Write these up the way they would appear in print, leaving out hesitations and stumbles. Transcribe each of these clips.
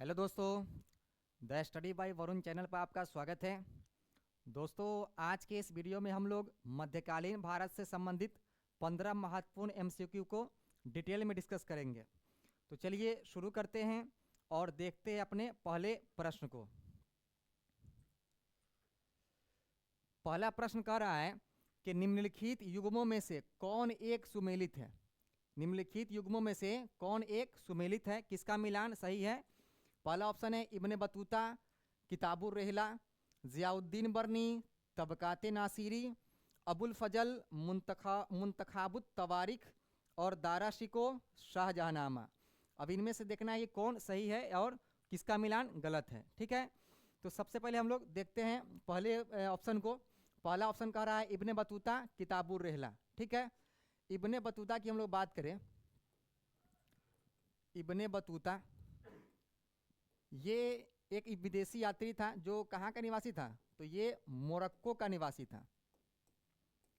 Hello दोस्तों, the study bye Varun channel पर आपका स्वागत है। दोस्तों, आज के इस वीडियो में हम लोग मध्यकालीन भारत से संबंधित 15 महत्वपूर्ण एमसीक्यू को डिटेल में डिस्कस करेंगे। तो चलिए शुरू करते हैं और देखते हैं अपने पहले प्रश्न को। पहला प्रश्न कह रहा है कि निम्नलिखित युग्मों में से कौन एक सुमेलित है। निम्नलिखित युग्मों में से कौन एक सुमेलित है, किसका मिलान सही है। पहला ऑप्शन है इब्ने बतूता, किताबुर रहला, ज़ियाउद्दीन बर्नी, तबकाते नासिरी, अबुल फजल मुंतखाबुत तवारिख और दाराशिको शाहजहानामा। अब इनमें से देखना है ये कौन सही है और किसका मिलान गलत है। ठीक है, तो सबसे पहले हम लोग देखते हैं पहले ऑप्शन को। पहला ऑप्शन कह रहा है इब्ने बतूता किताबुर रहला। ठीक है, इब्ने बतूता की हम लोग बात करें, इब्ने बतूता ये एक विदेशी यात्री था जो कहाँ का निवासी था, तो ये मोरक्को का निवासी था।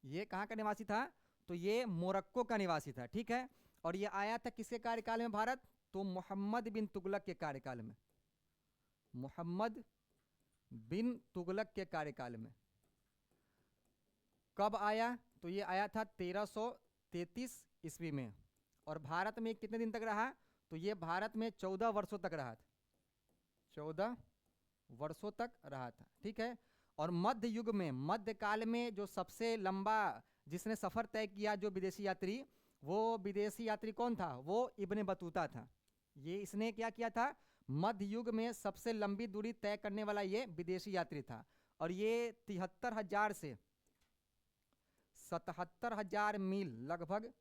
ये कहाँ का निवासी था, तो ये मोरक्को का निवासी था। ठीक है, और ये आया था किसके कार्यकाल में भारत, तो मोहम्मद बिन तुगलक के कार्यकाल में। मोहम्मद बिन तुगलक के कार्यकाल में। कब आया, तो ये आया था 1333 ईस्वी में। और भारत में कितने दिन तक रहा, तो ये भारत में 14 वर्षों तक रहा था। 14 वर्षों तक रहा था। ठीक है, और मध्य युग में, मध्यकाल में जो सबसे लंबा जिसने सफर तय किया जो विदेशी यात्री, वो विदेशी यात्री कौन था, वो इब्ने बतूता था। ये इसने क्या किया था, मध्य युग में सबसे लंबी दूरी तय करने वाला ये विदेशी यात्री था। और ये 73,000 से 77,000 मील लगभग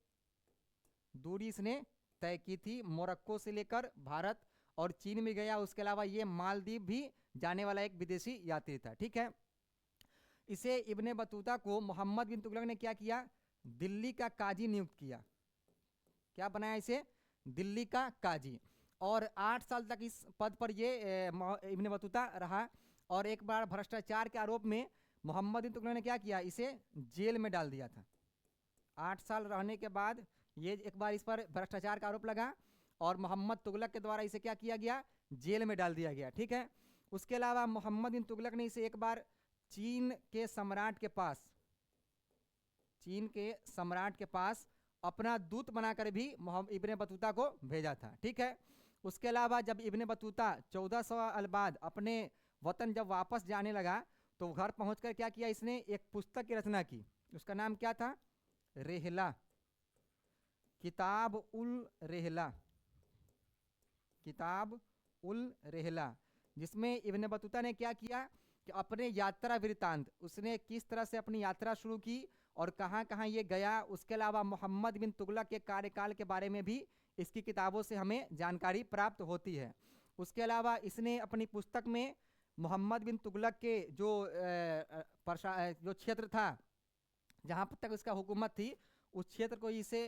दूरी इसने तय की थी, मोरक्को से लेकर भारत और चीन में गया। उसके अलावा ये मालदीव भी जाने वाला एक विदेशी यात्री था। ठीक है, इसे इब्ने बतूता को मोहम्मद बिन तुगलक ने क्या किया, दिल्ली का काजी नियुक्त किया। क्या बनाया इसे, दिल्ली का काजी। और 8 साल तक इस पद पर ये इब्ने बतूता रहा। और एक बार भ्रष्टाचार के आरोप में मोहम्मद बिन तुगलक ने क्या किया, इसे जेल में डाल दिया था। 8 साल रहने के बाद ये एक बार इस पर भ्रष्टाचार का आरोप लगा और मोहम्मद तुगलक के द्वारा इसे क्या किया गया, जेल में डाल दिया गया। ठीक है, उसके अलावा मोहम्मद बिन तुगलक ने इसे एक बार चीन के सम्राट के पास, चीन के सम्राट के पास अपना दूत बनाकर भी इब्ने बतूता को भेजा था। ठीक है, उसके अलावा जब इब्ने बतूता 1400 साल बाद अपने वतन जब वापस जाने लगा, तो घर पहुंचकर क्या किया, इसने एक पुस्तक की रचना की। उसका नाम क्या था, रेहला, किताब उल रेहला, किताब उल रेहला, जिसमें इब्ने बतूता ने क्या किया कि अपने यात्रा वृत्तांत, उसने किस तरह से अपनी यात्रा शुरू की और कहाँ कहाँ ये गया। उसके अलावा मोहम्मद बिन तुगलक के कार्यकाल के बारे में भी इसकी किताबों से हमें जानकारी प्राप्त होती है। उसके अलावा इसने अपनी पुस्तक में मोहम्मद बिन तुगलक के जो क्षेत्र था जहाँ तक उसका हुकूमत थी, उस क्षेत्र को इसे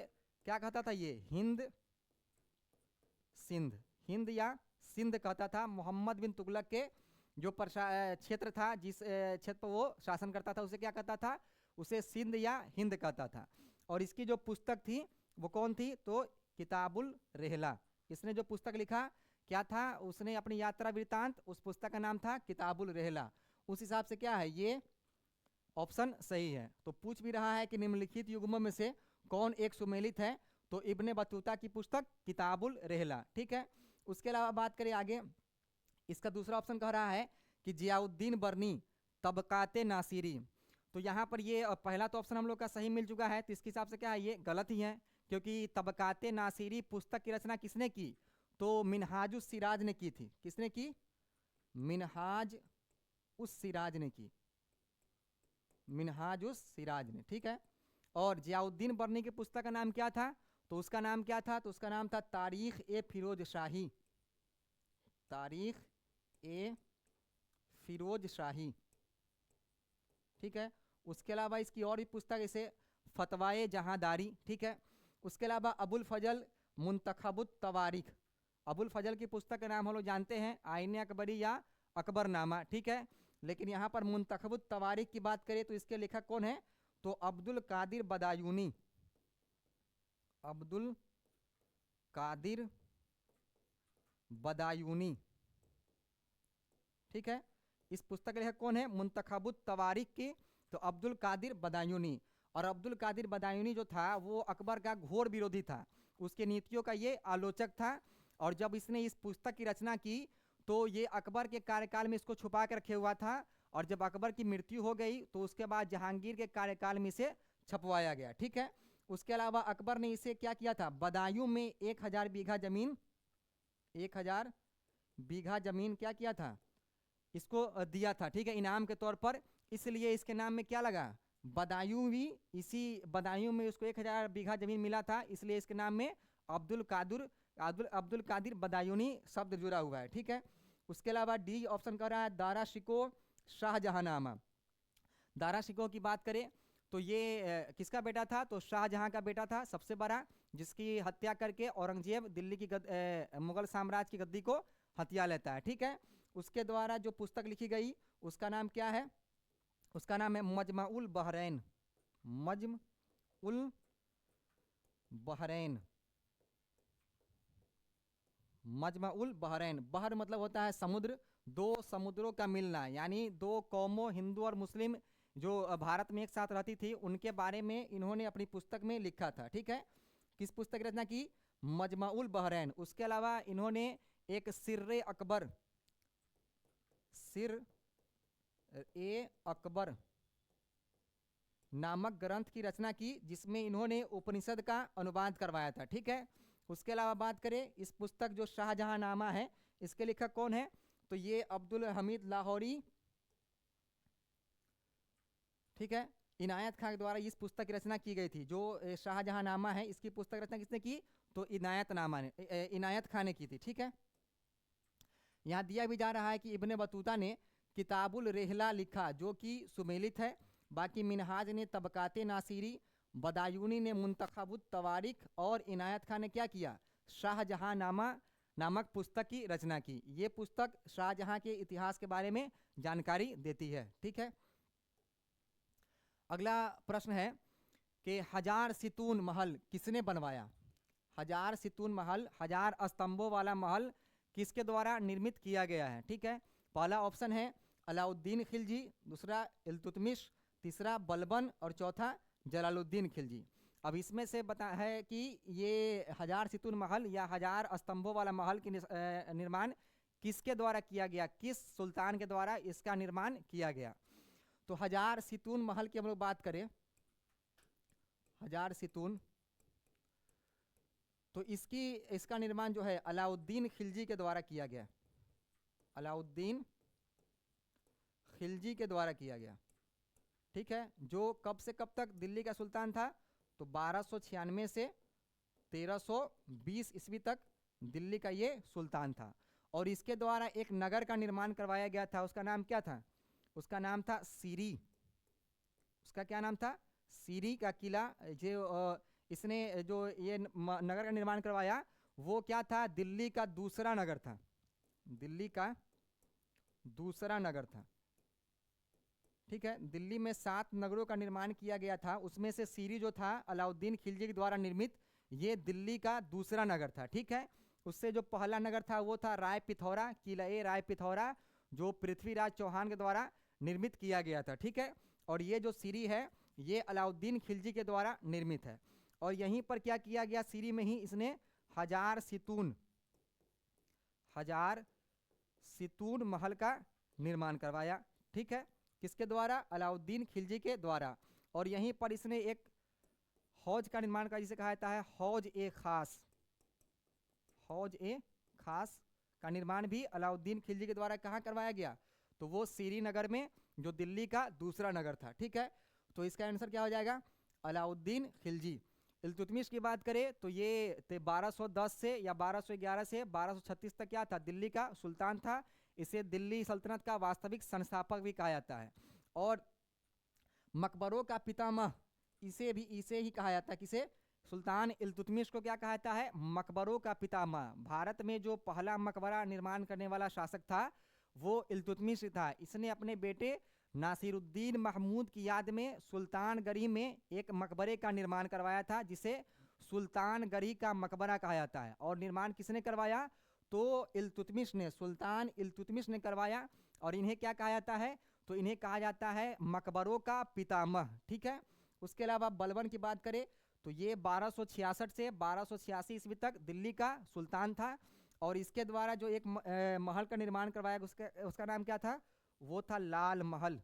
क्या कहता था, ये हिंद सिंध, हिंद या सिंध कहता था। मोहम्मद बिन तुगलक के जो क्षेत्र था, जिस क्षेत्र पर वो शासन करता था, उसे क्या कहता था, उसे सिंध या हिंद कहता था। और इसकी जो पुस्तक थी वो कौन थी, तो किताबुल रेहला। इसने जो पुस्तक लिखा क्या था, उसने अपनी यात्रा वृत्तांत, उस पुस्तक का नाम था किताबुल रेहला। उस हिसाब से क्या है, ये ऑप्शन सही है। तो पूछ भी रहा है कि निम्नलिखित युग्मों में से कौन एक सुमेलित है, तो इब्ने बतूता की पुस्तक किताबुल रेहला। ठीक है, उसके अलावा बात करें आगे, इसका दूसरा ऑप्शन कह रहा है कि ज़ियाउद्दीन बर्नी, तबकाते नासिरी। तो यहाँ पर ये पहला तो ऑप्शन हम लोग का सही मिल चुका है, तो इसके हिसाब से क्या है, ये गलत ही है। क्योंकि तबकाते नासिरी पुस्तक की रचना किसने की, तो मिनहाज उस सिराज ने की थी। किसने की, मिनहाज उस सिराज ने की, मिनहाज उस सिराज ने। ठीक है, और ज़ियाउद्दीन बर्नी की पुस्तक का नाम क्या था, तो उसका नाम क्या था, तो उसका नाम था तारीख ए फिरोज शाही, तारीख ए फिरोज शाही। ठीक है, उसके अलावा इसकी और भी पुस्तक इसे फतवाए जहांदारी। ठीक है, उसके अलावा अबुल फजल मुंतखबुत तवारिख, अबुल फजल की पुस्तक का नाम हम लोग जानते हैं आईन अकबरी या अकबरनामा। ठीक है, लेकिन यहाँ पर मुंतखबुत तवारिख की बात करें तो इसके लेखक कौन है, तो अब्दुल कादिर बदायूनी, अब्दुल कादिर बदायूनी। ठीक है। इस पुस्तक के लेखक कौन है? मुंतखबुत तवारीख की, तो अब्दुल कादिर बदायूनी। और अब्दुल कादिर बदायूनी जो था वो अकबर का घोर विरोधी था, उसके नीतियों का ये आलोचक था। और जब इसने इस पुस्तक की रचना की तो ये अकबर के कार्यकाल में इसको छुपा के रखे हुआ था, और जब अकबर की मृत्यु हो गई तो उसके बाद जहांगीर के कार्यकाल में इसे छपवाया गया, ठीक है। उसके अलावा अकबर ने इसे क्या किया था? बदायूं में 1000 बीघा जमीन, 1000 बीघा जमीन क्या किया था? इसको दिया था, ठीक है, इनाम के तौर पर। इसलिए इसके नाम में क्या लगा? बदायूं भी। इसी बदायूं में उसको 1000 बीघा जमीन मिला था, इसलिए इसके नाम में अब्दुल कादिर बदायूनी शब्द जुड़ा हुआ है, ठीक है। उसके अलावा डी ऑप्शन कर रहा है दारा शिको शाहजहांनामा। दारा शिको की बात करें तो ये किसका बेटा था? तो शाहजहां का बेटा था, सबसे बड़ा, जिसकी हत्या करके औरंगजेब दिल्ली की मुगल साम्राज्य की गद्दी को हथिया लेता है, ठीक है। उसके द्वारा जो पुस्तक लिखी गई उसका नाम क्या है? उसका नाम है मजमाउल बहरैन। मजमाउल बहरैन। मजमाउल बहरैन, बहर मतलब होता है समुद्र, दो समुद्रों का मिलना, यानी दो कौमों हिंदू और मुस्लिम जो भारत में एक साथ रहती थी उनके बारे में इन्होंने अपनी पुस्तक में लिखा था, ठीक है। किस पुस्तक की रचना की? मजमाउल बहरैन। उसके अलावा इन्होंने एक सिर्रे अकबर, सिर ए अकबर नामक ग्रंथ की रचना की, जिसमें इन्होंने उपनिषद का अनुवाद करवाया था, ठीक है। उसके अलावा बात करें इस पुस्तक जो शाहजहां नामा है, इसके लेखक कौन है? तो ये अब्दुल हमीद लाहौरी, ठीक है। इनायत खान के द्वारा इस पुस्तक की रचना की गई थी। जो शाहजहां नामा है इसकी पुस्तक रचना किसने की? तो इनायत खान ने की थी, ठीक है। यहाँ दिया भी जा रहा है कि इब्ने बतूता ने किताबुल रेहला लिखा, जो कि सुमेलित है। बाकी मिनहाज ने तबकाते नासिरी, बदायूनी ने मुंतखबुत तवारीख, और इनायत खान ने क्या किया? शाहजहां नामा नामक पुस्तक की रचना की। ये पुस्तक शाहजहां के इतिहास के बारे में जानकारी देती है, ठीक है। अगला प्रश्न है कि हजार सितून महल किसने बनवाया? हजार सितून महल, हजार स्तंभों वाला महल किसके द्वारा निर्मित किया गया है, ठीक है। पहला ऑप्शन है अलाउद्दीन खिलजी, दूसरा इल्तुतमिश, तीसरा बलबन, और चौथा जलालुद्दीन खिलजी। अब इसमें से बता है कि ये हजार सितून महल या हजार स्तंभों वाला महल की निर्माण किसके द्वारा किया गया, किस सुल्तान के द्वारा इसका निर्माण किया गया? तो हजार सितून महल की हम लोग बात करें, हजार सितून, तो इसका निर्माण जो है अलाउद्दीन खिलजी के द्वारा किया गया। अलाउद्दीन खिलजी के द्वारा किया गया, ठीक है। जो कब से कब तक दिल्ली का सुल्तान था? तो 1296 से 1320 ईस्वी तक दिल्ली का ये सुल्तान था। और इसके द्वारा एक नगर का निर्माण करवाया गया था, उसका नाम क्या था? उसका नाम था सीरी। उसका क्या नाम था? सीरी का किला। जो इसने जो ये नगर का निर्माण करवाया वो क्या था? दिल्ली का दूसरा नगर था, दिल्ली का दूसरा नगर था, ठीक है। दिल्ली में 7 नगरों का निर्माण किया गया था, उसमें से सीरी जो था अलाउद्दीन खिलजी के द्वारा निर्मित, ये दिल्ली का दूसरा नगर था, ठीक है। उससे जो पहला नगर था वो था राय पिथौरा, किला ए राय पिथौरा, जो पृथ्वीराज चौहान के द्वारा निर्मित किया गया था, ठीक है। और ये जो सीरी है ये अलाउद्दीन खिलजी के द्वारा निर्मित है। और यहीं पर क्या किया गया? सीरी में ही इसने हजार सितून महल का निर्माण करवाया, ठीक है। किसके द्वारा? अलाउद्दीन खिलजी के द्वारा। और यहीं पर इसने एक हौज का निर्माण किया, जिसे कहा जाता है हौज ए खास। हौज ए खास का निर्माण भी अलाउद्दीन खिलजी के द्वारा कहाँ करवाया गया? तो वो श्रीनगर में, जो दिल्ली का दूसरा नगर था, ठीक है। तो इसका आंसर क्या हो जाएगा? अलाउद्दीन खिलजी। इल्तुतमिश की बात करें तो ये 1210 से या 1211 से 1236 तक क्या था? दिल्ली का सुल्तान था। इसे दिल्ली सल्तनत का वास्तविक संस्थापक भी कहा जाता है। और मकबरों का पितामह इसे ही कहा जाता है। किसे? सुल्तान इल्तुतमिश को क्या कहा जाता है? मकबरों का पितामह। भारत में जो पहला मकबरा निर्माण करने वाला शासक था वो इल्तुतमिश था। इसने अपने बेटे नासिरुद्दीन महमूद की याद में सुल्तानगढ़ी में एक मकबरे का निर्माण करवाया था, जिसे सुल्तानगढ़ी का मकबरा कहा जाता है। और निर्माण किसने करवाया? तो इल्तुतमिश ने, सुल्तान इल्तुतमिश ने करवाया। और इन्हें क्या कहा जाता है, तो इन्हें कहा जाता है मकबरों का पितामह, ठीक है। उसके अलावा बलबन की बात करें तो ये 1266 से 1286 ईस्वी तक दिल्ली का सुल्तान था। और इसके द्वारा जो एक महल का निर्माण करवाया उसका नाम क्या था, वो था लाल महल।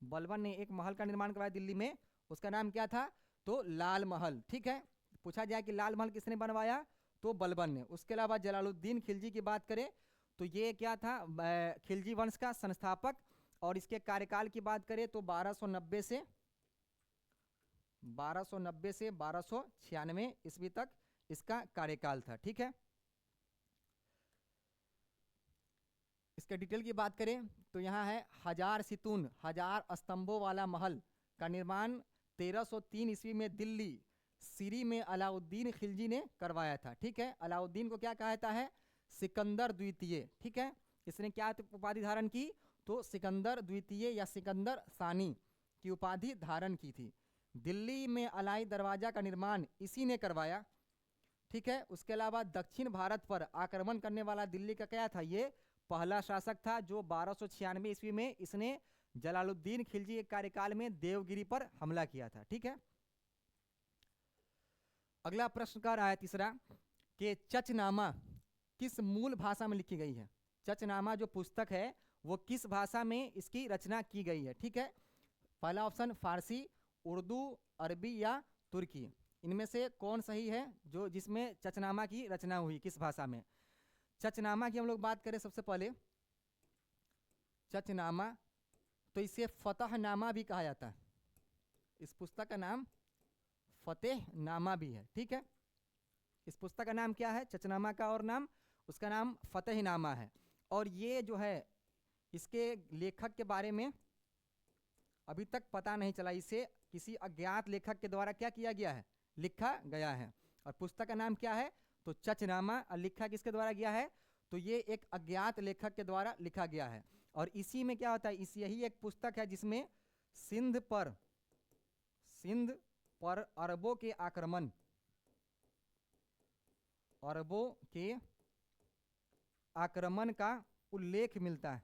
बलबन ने एक महल का निर्माण करवाया दिल्ली में, उसका नाम क्या था, तो लाल महल, ठीक है। पूछा जाए कि लाल महल किसने बनवाया, तो बलबन ने। उसके अलावा जलालुद्दीन खिलजी की बात करें तो ये क्या था, खिलजी वंश का संस्थापक। और इसके कार्यकाल की बात करें तो 1290 से 1296 ईस्वी तक इसका कार्यकाल था, ठीक है। इसके डिटेल की बात करें तो यहाँ है 1000 सितून 1000 स्तंभों वाला महल का निर्माण 1303 ईस्वी में दिल्ली सीरी में अलाउद्दीन खिलजी ने करवाया था, ठीक है। अलाउद्दीन को क्या कहा जाता है, सिकंदर द्वितीय, ठीक है। इसने क्या उपाधि धारण की, तो सिकंदर द्वितीय या सिकंदर सानी की उपाधि धारण की थी। दिल्ली में अलाई दरवाजा का निर्माण इसी ने करवाया, ठीक है। उसके अलावा दक्षिण भारत पर आक्रमण करने वाला दिल्ली का क्या था, ये पहला शासक था जो 1296 ईस्वी में इसने जलालुद्दीन खिलजी के कार्यकाल में देवगिरी पर हमला किया था, ठीक है। अगला प्रश्न का रहा है तीसरा कि चचनामा किस मूल भाषा में लिखी गई है। चचनामा जो पुस्तक है वो किस भाषा में इसकी रचना की गई है, ठीक है। पहला ऑप्शन फारसी, उर्दू, अरबी या तुर्की। इनमें से कौन सही है जो जिसमें चचनामा की रचना हुई, किस भाषा में। चचनामा की हम लोग बात करें सबसे पहले, चचनामा तो इसे फतहनामा भी कहा जाता है। इस पुस्तक का नाम फतेहनामा भी है, ठीक है। इस पुस्तक का नाम क्या है, चचनामा का और नाम, उसका नाम फतेहनामा है। और ये जो है इसके लेखक के बारे में अभी तक पता नहीं चला, इसे किसी अज्ञात लेखक के द्वारा क्या किया गया है, लिखा गया है। और पुस्तक का नाम क्या है, तो चचनामा। और लिखा किसके द्वारा गया है, तो ये एक अज्ञात लेखक के द्वारा लिखा गया है। और इसी में क्या होता है, यही एक पुस्तक है जिसमें सिंध पर अरबों के आक्रमण, अरबों के आक्रमण का उल्लेख मिलता है,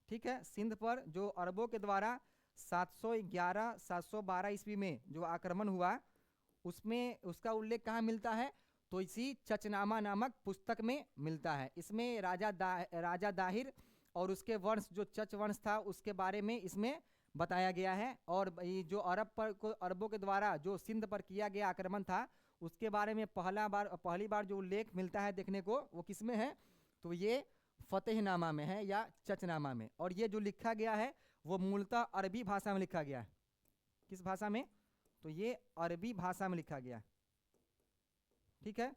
ठीक है। सिंध पर जो अरबों के द्वारा 712 ईस्वी में जो आक्रमण हुआ उसमें उसका उल्लेख कहाँ मिलता है, तो इसी चचनामा नामक पुस्तक में मिलता है। इसमें राजा दाहिर और उसके वंश जो चच वंश था उसके बारे में इसमें बताया गया है। और जो अरबों के द्वारा जो सिंध पर किया गया आक्रमण था उसके बारे में पहली बार जो उल्लेख मिलता है देखने को, वो किस में है, तो ये फतेहनामा में है या चचनामा में। और ये जो लिखा गया है वो मूलतः अरबी भाषा में लिखा गया है। किस भाषा में, तो ये अरबी भाषा में लिखा गया है, ठीक है।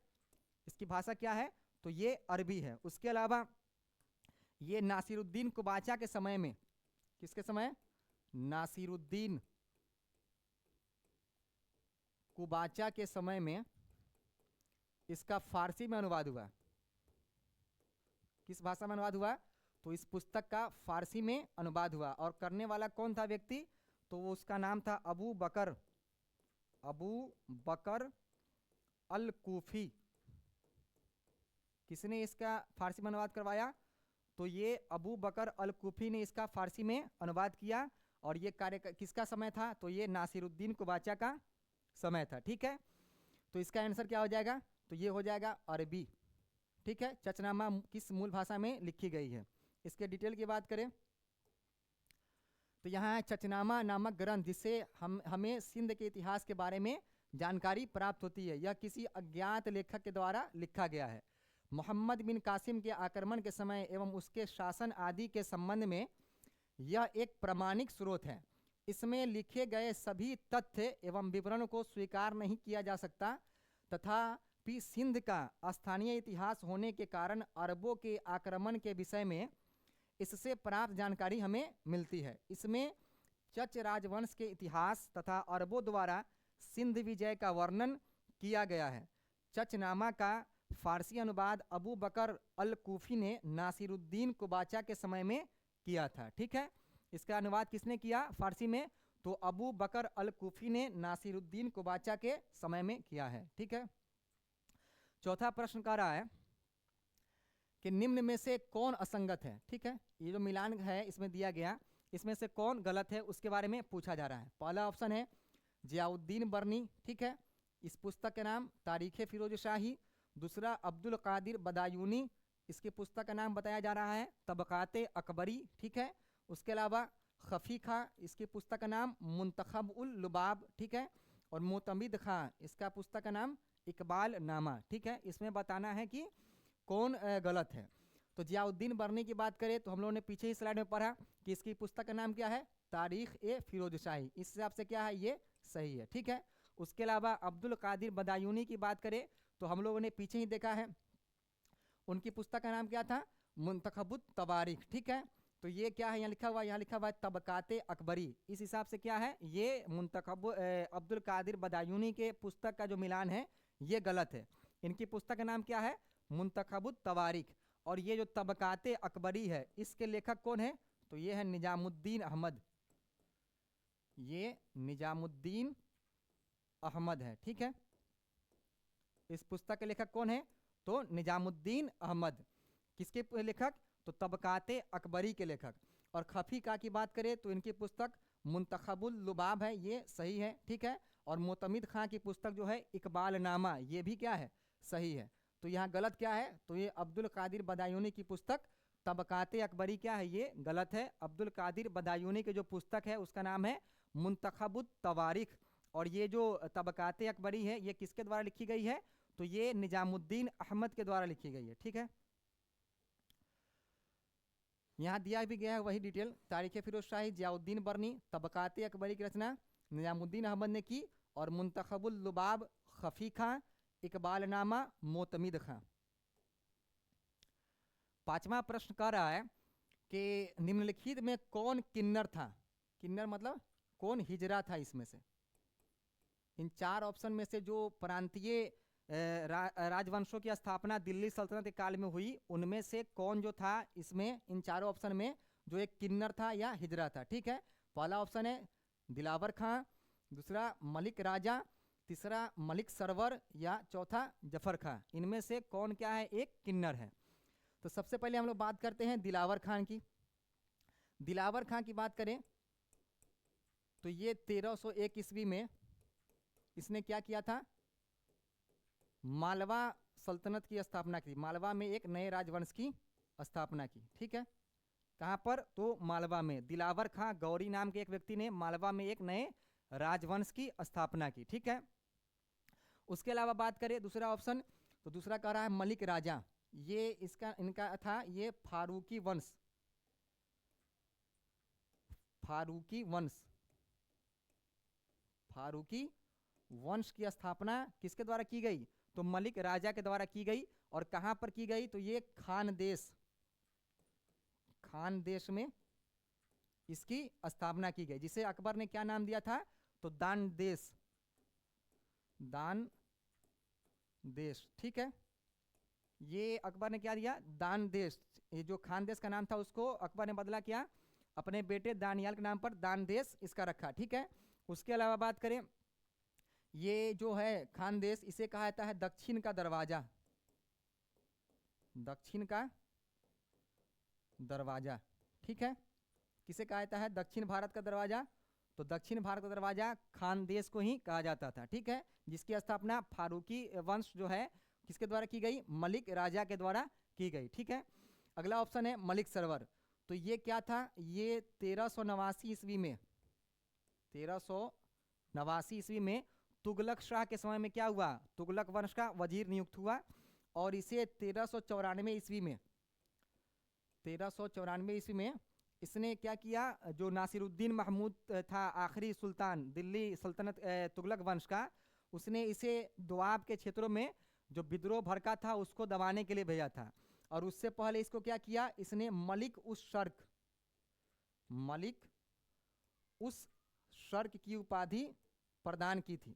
इसकी भाषा क्या है, तो ये अरबी है। उसके अलावा ये नासिरुद्दीन कुबाचा के समय में, किसके समय, नासिरुद्दीन कुबाचा के समय में इसका फारसी में अनुवाद हुआ। किस भाषा में अनुवाद हुआ, तो इस पुस्तक का फारसी में अनुवाद हुआ। और करने वाला कौन था व्यक्ति, तो वो उसका नाम था अबू बकर अल कूफी। किसने इसका फारसी में अनुवाद करवाया, तो ये अबू बकर अल कूफी ने इसका फारसी में अनुवाद किया। और ये कार्य किसका समय था, तो ये नासिरुद्दीन कुबाचा का समय था, ठीक है। तो इसका आंसर क्या हो जाएगा, तो ये हो जाएगा अरबी, ठीक है। चचनामा किस मूल भाषा में लिखी गई है। इसके डिटेल की बात करें तो यहाँ है चचनामा नामक ग्रंथ, जिससे हमें सिंध के इतिहास के बारे में जानकारी प्राप्त होती है। यह किसी अज्ञात लेखक के द्वारा लिखा गया है। मोहम्मद बिन कासिम के आक्रमण के समय एवं उसके शासन आदि के संबंध में यह एक प्रामाणिक स्रोत है। इसमें लिखे गए सभी तथ्य एवं विवरण को स्वीकार नहीं किया जा सकता, तथापि सिंध का स्थानीय इतिहास होने के कारण अरबों के आक्रमण के विषय में इससे प्राप्त जानकारी हमें मिलती है। इसमें चच राजवंश के इतिहास तथा अरबों द्वारा सिंध विजय का वर्णन किया गया है। चचनामा का फारसी अनुवाद अबू बकर अल कूफी ने नासिरुद्दीन कुबाचा के समय में किया था, ठीक है। इसका अनुवाद किसने किया फारसी में, तो अबू बकर अल कूफी ने नासिरुद्दीन कुबाचा के समय में किया है, ठीक है। चौथा प्रश्न कह रहा है कि निम्न में से कौन असंगत है। ठीक है, ये जो मिलान है इसमें दिया गया, इसमें से कौन गलत है उसके बारे में पूछा जा रहा है। पहला ऑप्शन है जियाउद्दीन बर्नी। ठीक है, इस पुस्तक का नाम तारीख़ फिरोज शाही। दूसरा अब्दुल कादिर बदायूनी, इसकी पुस्तक का नाम बताया जा रहा है तबकाते अकबरी। ठीक है, उसके अलावा खफ़ी खां, इसकी पुस्तक का नाम मुंतखब उल लुबाब। ठीक है, और मोतमिद खां, इसका पुस्तक का नाम इकबाल नामा। ठीक है, इसमें बताना है कि कौन गलत है। तो जियाउद्दीन बर्नी की बात करें तो हम लोगों ने पीछे ही स्लाइड में पढ़ा कि इसकी पुस्तक का नाम क्या है, तारीख़ ए फिरोज शाही। इस हिसाब से क्या है, ये सही है। ठीक है, उसके अलावा अब्दुल कादिर बदायूनी की बात करें तो हम लोगों ने पीछे ही देखा है, उनकी पुस्तक का नाम क्या था, मुंतखबुत तवारीख। ठीक है, तो ये क्या है, यहाँ लिखा हुआ, यहाँ लिखा हुआ है तबकाते अकबरी। इस हिसाब से क्या है, ये मुंतखब अब्दुल कादिर बदायूनी के पुस्तक का जो मिलान है ये गलत है। इनकी पुस्तक का नाम क्या है, मुंतखबुत तवारीख। और ये जो तबकाते अकबरी है इसके लेखक कौन है, तो ये है निजामुद्दीन अहमद। ये निजामुद्दीन अहमद है। ठीक है, इस पुस्तक के लेखक कौन है, तो निजामुद्दीन अहमद। किसके लेखक, तो तबकाते अकबरी के लेखक। और खफ़ी का की बात करें तो इनकी पुस्तक मुंतखबुल लुबाब है, ये सही है। ठीक है, और मोतमिद खां की पुस्तक जो है इकबाल नामा, ये भी क्या है, सही है। तो यहाँ गलत क्या है, तो ये अब्दुल कादिर बदायूनी की पुस्तक तबकाते अकबरी क्या है, ये गलत है। अब्दुल कादिर बदायूनी की जो पुस्तक है उसका नाम है मुंतखबुत तवारीख। और ये जो तबकाते अकबरी है ये किसके द्वारा लिखी गई है, तो ये निजामुद्दीन अहमद के द्वारा लिखी गई है। ठीक है, यहाँ दिया भी गया है वही डिटेल, तारीख़ फिरोज शाही, जियाउद्दीन बर्नी, तबकाते अकबरी की रचना निजामुद्दीन अहमद ने की, और मुंतखबुल लुबाब खफ़ी खां, इकबाल नामा मोतमिद खां। पांचवा प्रश्न कह रहा है कि निम्नलिखित में कौन किन्नर था। किन्नर मतलब कौन हिजरा था इसमें से। इन चार ऑप्शन में से जो प्रांतीय राजवंशों की स्थापना दिल्ली सल्तनत के काल में हुई उनमें से कौन जो था इसमें, इन चारों ऑप्शन में जो एक किन्नर था या हिजरा था। ठीक है, पहला ऑप्शन है दिलावर खां, दूसरा मलिक राजा, तीसरा मलिक सरवर, या चौथा जफर खां। इनमें से कौन क्या है, एक किन्नर है। तो सबसे पहले हम लोग बात करते हैं दिलावर खान की। दिलावर खां की बात करें तो ये 1301 ईस्वी में इसने क्या किया था, मालवा सल्तनत की स्थापना की। मालवा में एक नए राजवंश की स्थापना की। ठीक है, कहाँ पर, तो मालवा में। दिलावर खां गौरी नाम के एक व्यक्ति ने मालवा में एक नए राजवंश की स्थापना की। ठीक है, उसके अलावा बात करें दूसरा ऑप्शन, तो दूसरा कह रहा है मलिक राजा। ये इसका इनका था ये फारूकी वंश। फारूकी वंश, फारूकी वंश की स्थापना किसके द्वारा की गई, तो मलिक राजा के द्वारा की गई। और कहां पर की गई, तो ये खानदेश, खानदेश में इसकी स्थापना की गई, जिसे अकबर ने क्या नाम दिया था, तो दान देश, दान देश। ठीक है, ये अकबर ने क्या दिया, दान देश। ये जो खानदेश का नाम था उसको अकबर ने बदला क्या, अपने बेटे दानियाल के नाम पर दान देश इसका रखा। ठीक है, उसके अलावा बात करें ये जो है खानदेश, इसे कहा जाता है दक्षिण का दरवाजा। दक्षिण का दरवाजा। ठीक है, किसे कहा जाता है, दक्षिण भारत का दरवाजा। तो दक्षिण भारत का दरवाजा खानदेश को ही कहा जाता था। ठीक है, जिसकी स्थापना फारूकी वंश जो है किसके द्वारा की गई, मलिक राजा के द्वारा की गई। ठीक है, अगला ऑप्शन है मलिक सरवर। तो ये क्या था, ये 1389 ईस्वी में, 1389 ईस्वी में तुगलक शाह के समय में क्या हुआ, तुगलक वंश का वजीर नियुक्त हुआ। और इसे 1394 ईस्वी में, 1394 ईस्वी में इसने क्या किया, जो नासिरुद्दीन महमूद था आखिरी सुल्तान दिल्ली सल्तनत तुगलक वंश का, उसने इसे दोआब के क्षेत्रों में जो विद्रोह भड़का था उसको दबाने के लिए भेजा था। और उससे पहले इसको क्या किया, इसने मलिक उस शर्क, मलिक उस शर्क की उपाधि प्रदान की थी।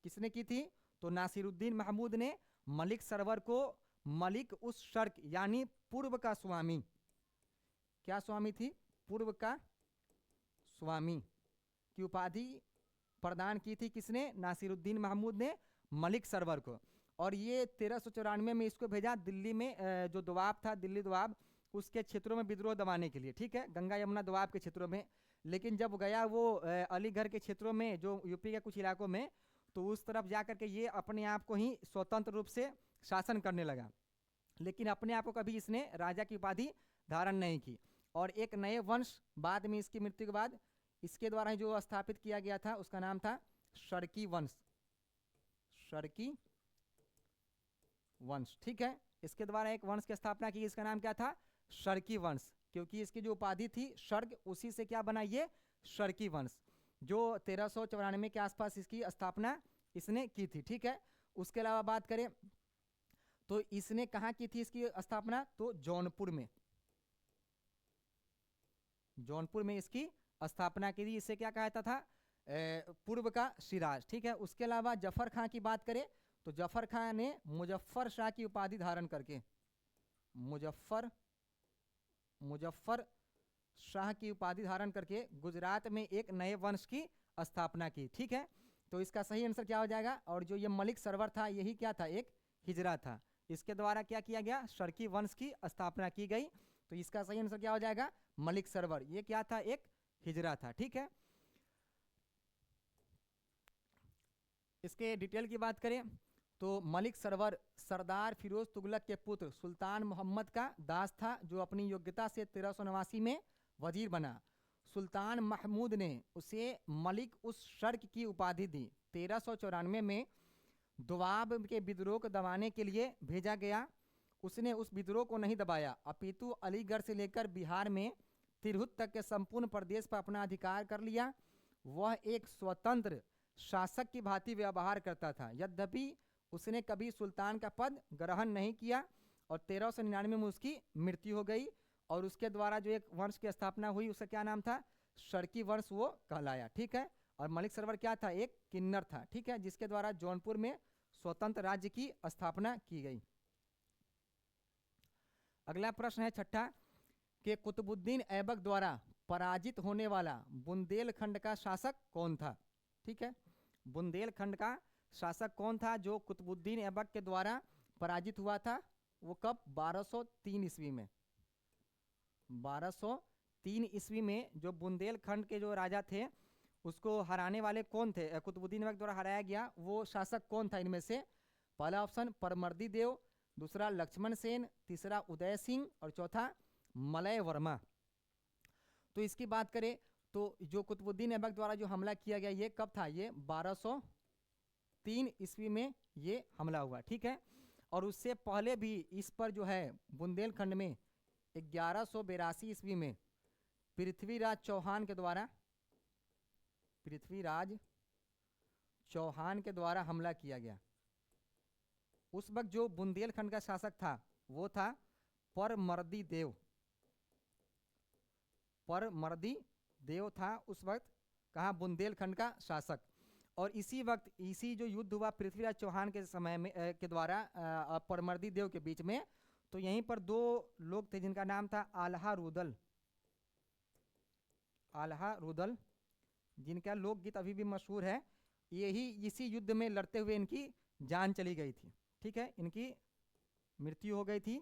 किसने की थी, तो नासिरुद्दीन महमूद ने मलिक सरवर को मलिक उस शर्क यानी पूर्व का स्वामी, क्या स्वामी थी, पूर्व का स्वामी की उपाधि प्रदान की थी। किसने, नासिरुद्दीन महमूद ने मलिक सरवर को। और ये 1394 में इसको भेजा दिल्ली में, जो दोआब था, दिल्ली दोआब, उसके क्षेत्रों में विद्रोह दबाने के लिए, ठीक है, गंगा यमुना दोआब के क्षेत्रों में। लेकिन जब गया वो अलीगढ़ के क्षेत्रों में, जो यूपी के कुछ इलाकों में, तो उस तरफ जा करके ये अपने आप को ही स्वतंत्र रूप से शासन करने लगा, लेकिन अपने आप को कभी इसने राजा की उपाधि धारण नहीं की। और एक नए वंश बाद में इसकी मृत्यु के बाद इसके द्वारा जो स्थापित किया गया था उसका नाम था शर्की वंश, शर्की वंश, ठीक है। इसके द्वारा एक वंश की स्थापना की, इसका नाम क्या था, शर्की वंश, क्योंकि इसकी जो उपाधि थी शर्क, उसी से क्या बना ये शर्की वंश, जो 1394 के आसपास इसकी स्थापना इसने की थी, ठीक है। उसके अलावा बात करें तो इसने कहाँ की थी इसकी स्थापना, तो जौनपुर में, जौनपुर में इसकी स्थापना की थी। इसे क्या कहता था, पूर्व का सिराज, ठीक है। उसके अलावा जफर खां की बात करें तो जफर खां ने मुजफ्फर शाह की उपाधि धारण करके, मुजफ्फर शाह की उपाधि धारण करके गुजरात में एक नए वंश की स्थापना की, ठीक है। तो इसका सही आंसर क्या हो जाएगा, और जो ये मलिक सरवर था यही क्या था, एक हिजरा था, इसके द्वारा क्या किया गया, शर्की वंश की स्थापना की गई। तो इसका सही आंसर क्या हो जाएगा, मलिक सरवर, ये क्या था, एक हिजरा था, ठीक है। इसके डिटेल की बात करें तो मलिक सरवर सरदार फिरोज तुगलक के पुत्र सुल्तान मोहम्मद का दास था, जो अपनी योग्यता से 1389 में वजीर बना। सुल्तान महमूद ने उसे मलिक उस शर्क की उपाधि दी। 1394 में दोआब के विद्रोह को दबाने के लिए भेजा गया। उसने उस विद्रोह को नहीं दबाया, अपितु अलीगढ़ से लेकर बिहार में तिरहुत तक के संपूर्ण प्रदेश पर अपना अधिकार कर लिया। वह एक स्वतंत्र शासक की भांति व्यवहार करता था, यद्यपि उसने कभी सुल्तान का पद ग्रहण नहीं किया, और 1399 में उसकी मृत्यु हो गई। और उसके द्वारा जो एक वंश की स्थापना हुई उसका क्या नाम था, शर्की वंश वो कहलाया, ठीक है। और मलिक सरवर क्या था, एक किन्नर था, ठीक है, जिसके द्वारा जौनपुर में स्वतंत्र राज्य की स्थापना की गई। अगला प्रश्न है छठा, कि कुतुबुद्दीन ऐबक द्वारा पराजित होने वाला बुंदेलखंड का शासक कौन था, ठीक है। बुंदेलखंड का शासक कौन था जो कुतुबुद्दीन ऐबक के द्वारा पराजित हुआ था, वो कब, 1203 ईस्वी में। 1203 ईस्वी में जो बुंदेलखंड के जो राजा थे उसको हराने वाले कौन थे, कुतुबुद्दीन ऐबक द्वारा हराया गया वो शासक कौन था इनमें से, पहला ऑप्शन परमर्दी देव, दूसरा लक्ष्मण सेन, तीसरा उदय सिंह, और चौथा मलय वर्मा। तो इसकी बात करें तो जो कुतुबुद्दीन ऐबक द्वारा जो हमला किया गया ये कब था, ये 1203 ईस्वी में ये हमला हुआ, ठीक है। और उससे पहले भी इस पर जो है बुंदेलखंड में 1182 ईस्वी में पृथ्वीराज चौहान के द्वारा, पृथ्वीराज चौहान के द्वारा हमला किया गया। उस वक्त जो बुंदेलखंड का शासक था वो था परमर्दी देव, परमर्दी देव था उस वक्त, कहाँ, बुंदेलखंड का शासक। और इसी वक्त इसी जो युद्ध हुआ पृथ्वीराज चौहान के समय में के द्वारा परमर्दी देव के बीच में, तो यहीं पर दो लोग थे जिनका नाम था आल्हा रुदल, आल्हा रुदल, जिनका लोकगीत अभी भी मशहूर है। यही इसी युद्ध में लड़ते हुए इनकी जान चली गई थी, ठीक है, इनकी मृत्यु हो गई थी।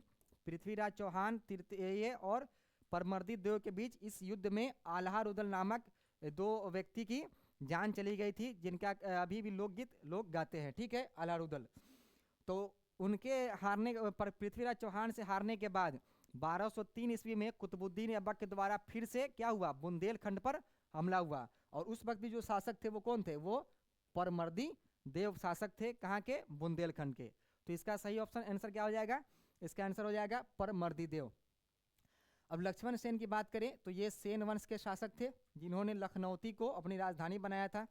पृथ्वीराज चौहान तृतीय और परमर्दी देव के बीच इस युद्ध में आल्हा रुदल नामक दो व्यक्ति की जान चली गई थी, जिनका अभी भी लोकगीत लोग गाते हैं, ठीक है, आल्हा रुदल। तो उनके हारने पर पृथ्वीराज चौहान से हारने के बाद 1203 ईस्वी में कुतुबुद्दीन ऐबक के द्वारा फिर से क्या हुआ, बुंदेलखंड पर हमला हुआ। और उस वक्त भी जो शासक थे वो कौन थे, वो परमर्दी देव शासक थे, कहाँ के, बुंदेलखंड के। तो इसका सही ऑप्शन आंसर क्या हो जाएगा, इसका आंसर हो जाएगा परमर्दी देव। अब लक्ष्मण सेन की बात करें तो ये सेन वंश के शासक थे जिन्होंने लखनौती को अपनी राजधानी बनाया था,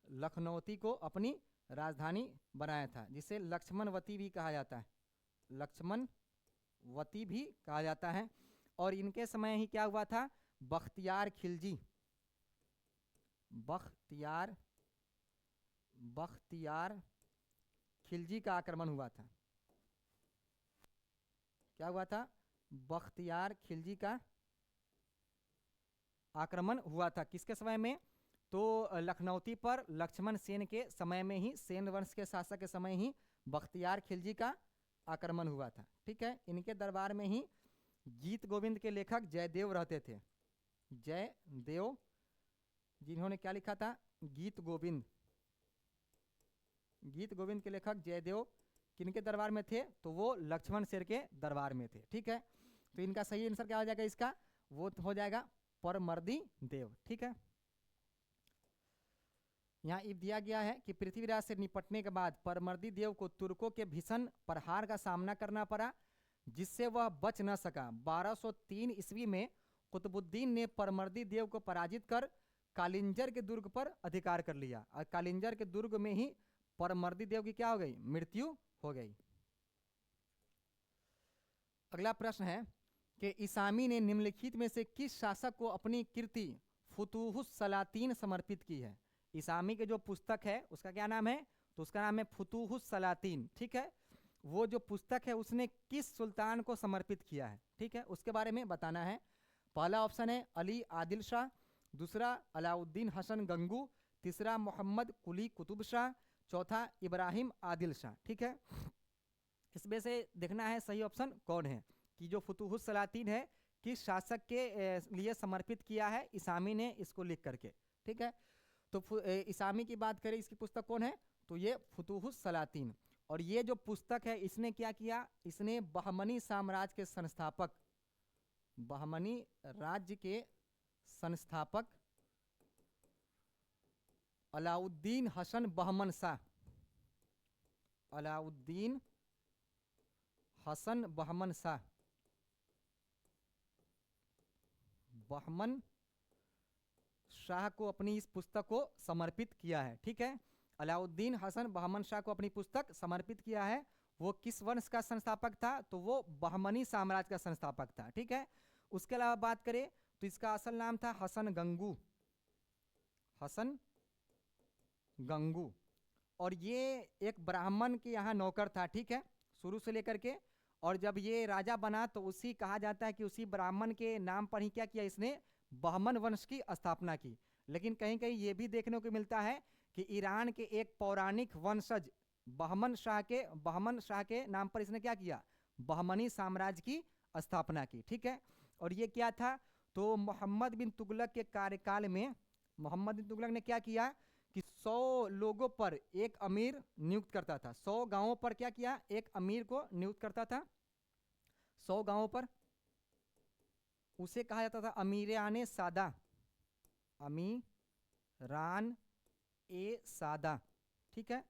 लखनौती को अपनी राजधानी बनाया था, जिसे लक्ष्मणवती भी कहा जाता है, लक्ष्मणवती भी कहा जाता है। और इनके समय ही क्या हुआ था, बख्तियार खिलजी, बख्तियार खिलजी का आक्रमण हुआ था। क्या हुआ था, बख्तियार खिलजी का आक्रमण हुआ था, किसके समय में, तो लखनौती पर लक्ष्मण सेन के समय में ही, सेन वंश के शासक के समय ही बख्तियार खिलजी का आक्रमण हुआ था। ठीक है, इनके दरबार में ही गीत गोविंद के लेखक जयदेव रहते थे। जयदेव, जिन्होंने क्या लिखा था, गीत गोविंद। गीत गोविंद के लेखक जयदेव किनके दरबार में थे, तो वो लक्ष्मण सेन के दरबार में थे। ठीक है, तो इनका सही आंसर क्या हो जाएगा इसका, वो हो जाएगा परमर्दी देव। ठीक है, यहाँ इफ दिया गया है कि पृथ्वीराज से निपटने के बाद परमर्दी देव को तुर्कों के भीषण प्रहार का सामना करना पड़ा, जिससे वह बच न सका। 1203 ईस्वी में कुतुबुद्दीन ने परमर्दी देव को पराजित कर कालिंजर के दुर्ग पर अधिकार कर लिया, और कालिंजर के दुर्ग में ही परमर्दी देव की क्या हो गई, मृत्यु हो गई। अगला प्रश्न है कि इसामी ने निम्नलिखित में से किस शासक को अपनी कीर्ति फुतूहुस सलातीन समर्पित की है। इसामी के जो पुस्तक है उसका क्या नाम है, तो उसका नाम है फुतूहुस सलातीन। ठीक है, वो जो पुस्तक है उसने किस सुल्तान को समर्पित किया है, ठीक है, उसके बारे में बताना है। पहला ऑप्शन है अली आदिल शाह, दूसरा अलाउद्दीन हसन गंगू, तीसरा मोहम्मद कुली कुतुब शाह, चौथा इब्राहिम आदिल शाह। ठीक है, इसमें से देखना है सही ऑप्शन कौन है, कि जो फुतूहुस सलातीन है किस शासक के लिए समर्पित किया है इसामी ने इसको लिख करके। ठीक है, तो इसामी की बात करें, इसकी पुस्तक कौन है, तो ये फुतूहुस सलातीन। और ये जो पुस्तक है इसने क्या किया, इसने बहमनी साम्राज्य के संस्थापक, बहमनी राज्य के संस्थापक अलाउद्दीन हसन बहमन शाह, अलाउद्दीन हसन बहमन शाह, बहमन शाह को अपनी इस पुस्तक को समर्पित किया है। ठीक है, अलाउद्दीन हसन बहमन शाह को अपनी पुस्तक समर्पित किया है। वो किस वंश का संस्थापक था, तो वो बहमनी साम्राज्य का संस्थापक था। ठीक है, उसके अलावा बात करें तो इसका असल नाम था हसन गंगू, हसन गंगू। और ये एक ब्राह्मण के यहाँ नौकर था। ठीक है, शुरू से लेकर के, और जब ये राजा बना तो उसी कहा जाता है कि उसी ब्राह्मण के नाम पर ही क्या किया, इसने बहमन वंश की स्थापना की। लेकिन कहीं कहीं ये भी देखने को मिलता है कि ईरान के एक पौराणिक वंशज बहमन शाह के नाम पर इसने क्या किया, बहमनी साम्राज्य की स्थापना की। ठीक है, और ये क्या था, तो मोहम्मद बिन तुगलक के कार्यकाल में मोहम्मद बिन तुगलक ने क्या किया कि 100 लोगों पर एक अमीर नियुक्त करता था। 100 गांवों पर क्या किया, एक अमीर को नियुक्त करता था 100 गांवों पर। उसे कहा जाता था अमीरान सादा, अमीरान ए सादा। ठीक है,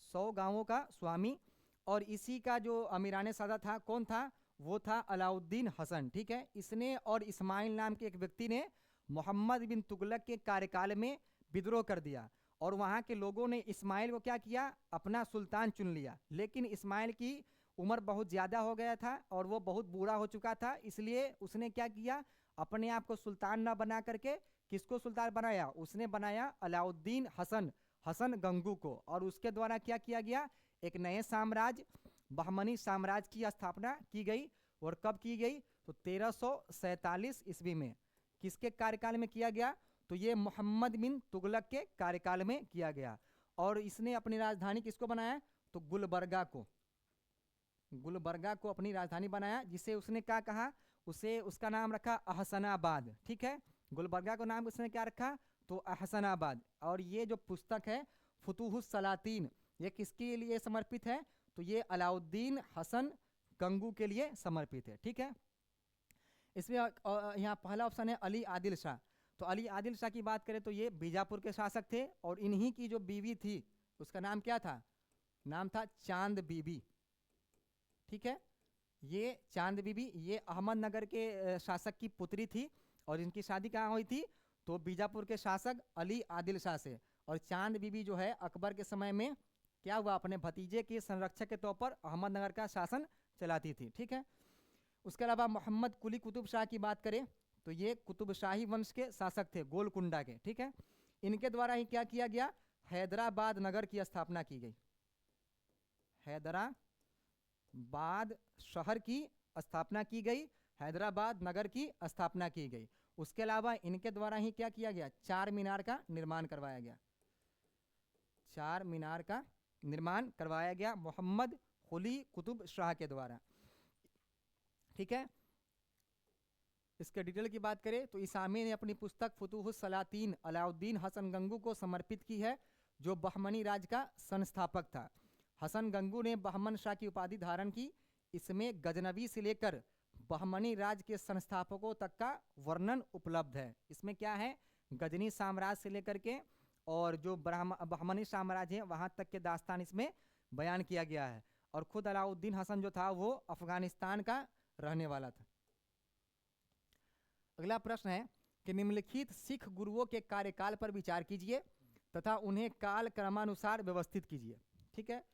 100 गांवों का स्वामी। और इसी का जो अमीरान सादा था, कौन था, वो था अलाउद्दीन हसन। ठीक है, इसने और इस्माइल नाम के एक व्यक्ति ने मोहम्मद बिन तुगलक के कार्यकाल में विद्रोह कर दिया, और वहाँ के लोगों ने इस्माइल को क्या किया, अपना सुल्तान चुन लिया। लेकिन इस्माइल की उम्र बहुत ज़्यादा हो गया था और वो बहुत बूढ़ा हो चुका था, इसलिए उसने क्या किया, अपने आप को सुल्तान ना बना करके किसको सुल्तान बनाया, उसने बनाया अलाउद्दीन हसन गंगू को। और उसके द्वारा क्या किया गया, एक नए साम्राज्य बहमनी साम्राज्य की स्थापना की गई। और कब की गई, तो 1347 ईस्वी में। किसके कार्यकाल में किया गया, तो ये मोहम्मद बिन तुगलक के कार्यकाल में किया गया। और इसने अपनी राजधानी किसको बनाया, तो गुलबर्गा को अपनी राजधानी बनाया, जिसे उसने क्या कहा, उसे उसका नाम रखा अहसनाबाद। ठीक है, गुलबर्गा को नाम उसने क्या रखा, तो अहसनाबाद। और ये जो पुस्तक है फुतूहुस सलातीन, ये किसके लिए समर्पित है, तो ये अलाउद्दीन हसन गंगू के लिए समर्पित है। ठीक है, इसमें यहाँ पहला ऑप्शन है अली आदिल शाह। तो अली आदिल शाह की बात करें तो ये बीजापुर के शासक थे, और इन्हीं की जो बीवी थी उसका नाम क्या था, नाम था चांद बीबी। ठीक है, ये चांद बीबी ये अहमदनगर के शासक की पुत्री थी, और इनकी शादी कहाँ हुई थी, तो बीजापुर के शासक अली आदिल शाह से। और चांद बीबी जो है अकबर के समय में क्या हुआ, अपने भतीजे के संरक्षक के तौर पर अहमदनगर का शासन चलाती थी। ठीक है, उसके अलावा मोहम्मद कुली कुतुब शाह की बात करें तो ये कुतुब शाही वंश के शासक थे, गोलकुंडा के। ठीक है, इनके द्वारा ही क्या किया गया, हैदराबाद नगर की स्थापना की गई, हैदराबाद शहर की स्थापना की गई, हैदराबाद नगर की स्थापना की गई। उसके अलावा इनके द्वारा ही क्या किया गया, चार मीनार का निर्माण करवाया गया, चार मीनार का निर्माण करवाया गया मोहम्मद कुली कुतुब शाह के द्वारा। ठीक है, इसके डिटेल की बात करें तो इसामी ने अपनी पुस्तक फुतूहुस सलातीन अलाउद्दीन हसन गंगू को समर्पित की है, जो बहमनी राज का संस्थापक था। हसन गंगू ने बहमन शाह की उपाधि धारण की। इसमें गजनवी से लेकर बहमनी राज के संस्थापकों तक का वर्णन उपलब्ध है। इसमें क्या है, गजनी साम्राज्य से लेकर के और जो बहमनी साम्राज्य है वहां तक के दास्तान इसमें बयान किया गया है। और खुद अलाउद्दीन हसन जो था वो अफगानिस्तान का रहने वाला था। अगला प्रश्न है कि निम्नलिखित सिख गुरुओं के कार्यकाल पर विचार कीजिए तथा उन्हें काल क्रमानुसार व्यवस्थित कीजिए। ठीक है,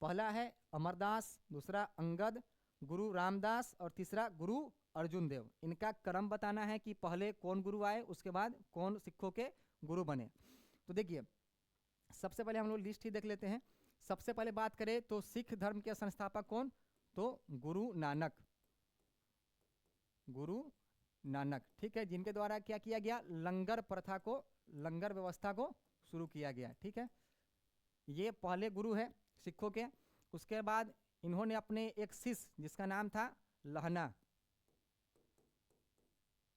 पहला है अमरदास, दूसरा अंगद, गुरु रामदास और तीसरा गुरु अर्जुन देव। इनका क्रम बताना है कि पहले कौन गुरु आए, उसके बाद कौन सिखों के गुरु बने। तो देखिए, सबसे पहले हम लोग लिस्ट ही देख लेते हैं। सबसे पहले बात करें तो सिख धर्म के संस्थापक कौन, तो गुरु नानक, गुरु नानक। ठीक है, जिनके द्वारा क्या किया गया, लंगर प्रथा को, लंगर व्यवस्था को शुरू किया गया। ठीक है, ये पहले गुरु है सिखों के। उसके बाद इन्होंने अपने एक शिष्य जिसका नाम था लहना,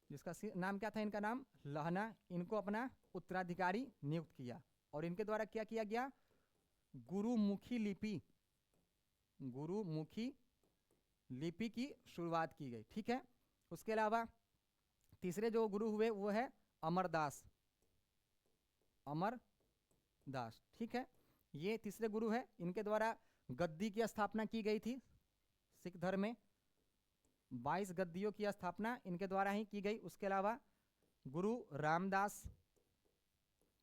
जिसका नाम क्या था, इनका नाम लहना, इनको अपना उत्तराधिकारी नियुक्त किया। और इनके द्वारा क्या किया गया, गुरुमुखी लिपि, गुरुमुखी लिपि की शुरुआत की गई। ठीक है, उसके अलावा तीसरे जो गुरु हुए वो है अमरदास, अमरदास। ठीक है, ये तीसरे गुरु है। इनके द्वारा गद्दी की स्थापना की गई थी। सिख धर्म में 22 गद्दियों की स्थापना इनके द्वारा ही की गई। उसके अलावा गुरु रामदास,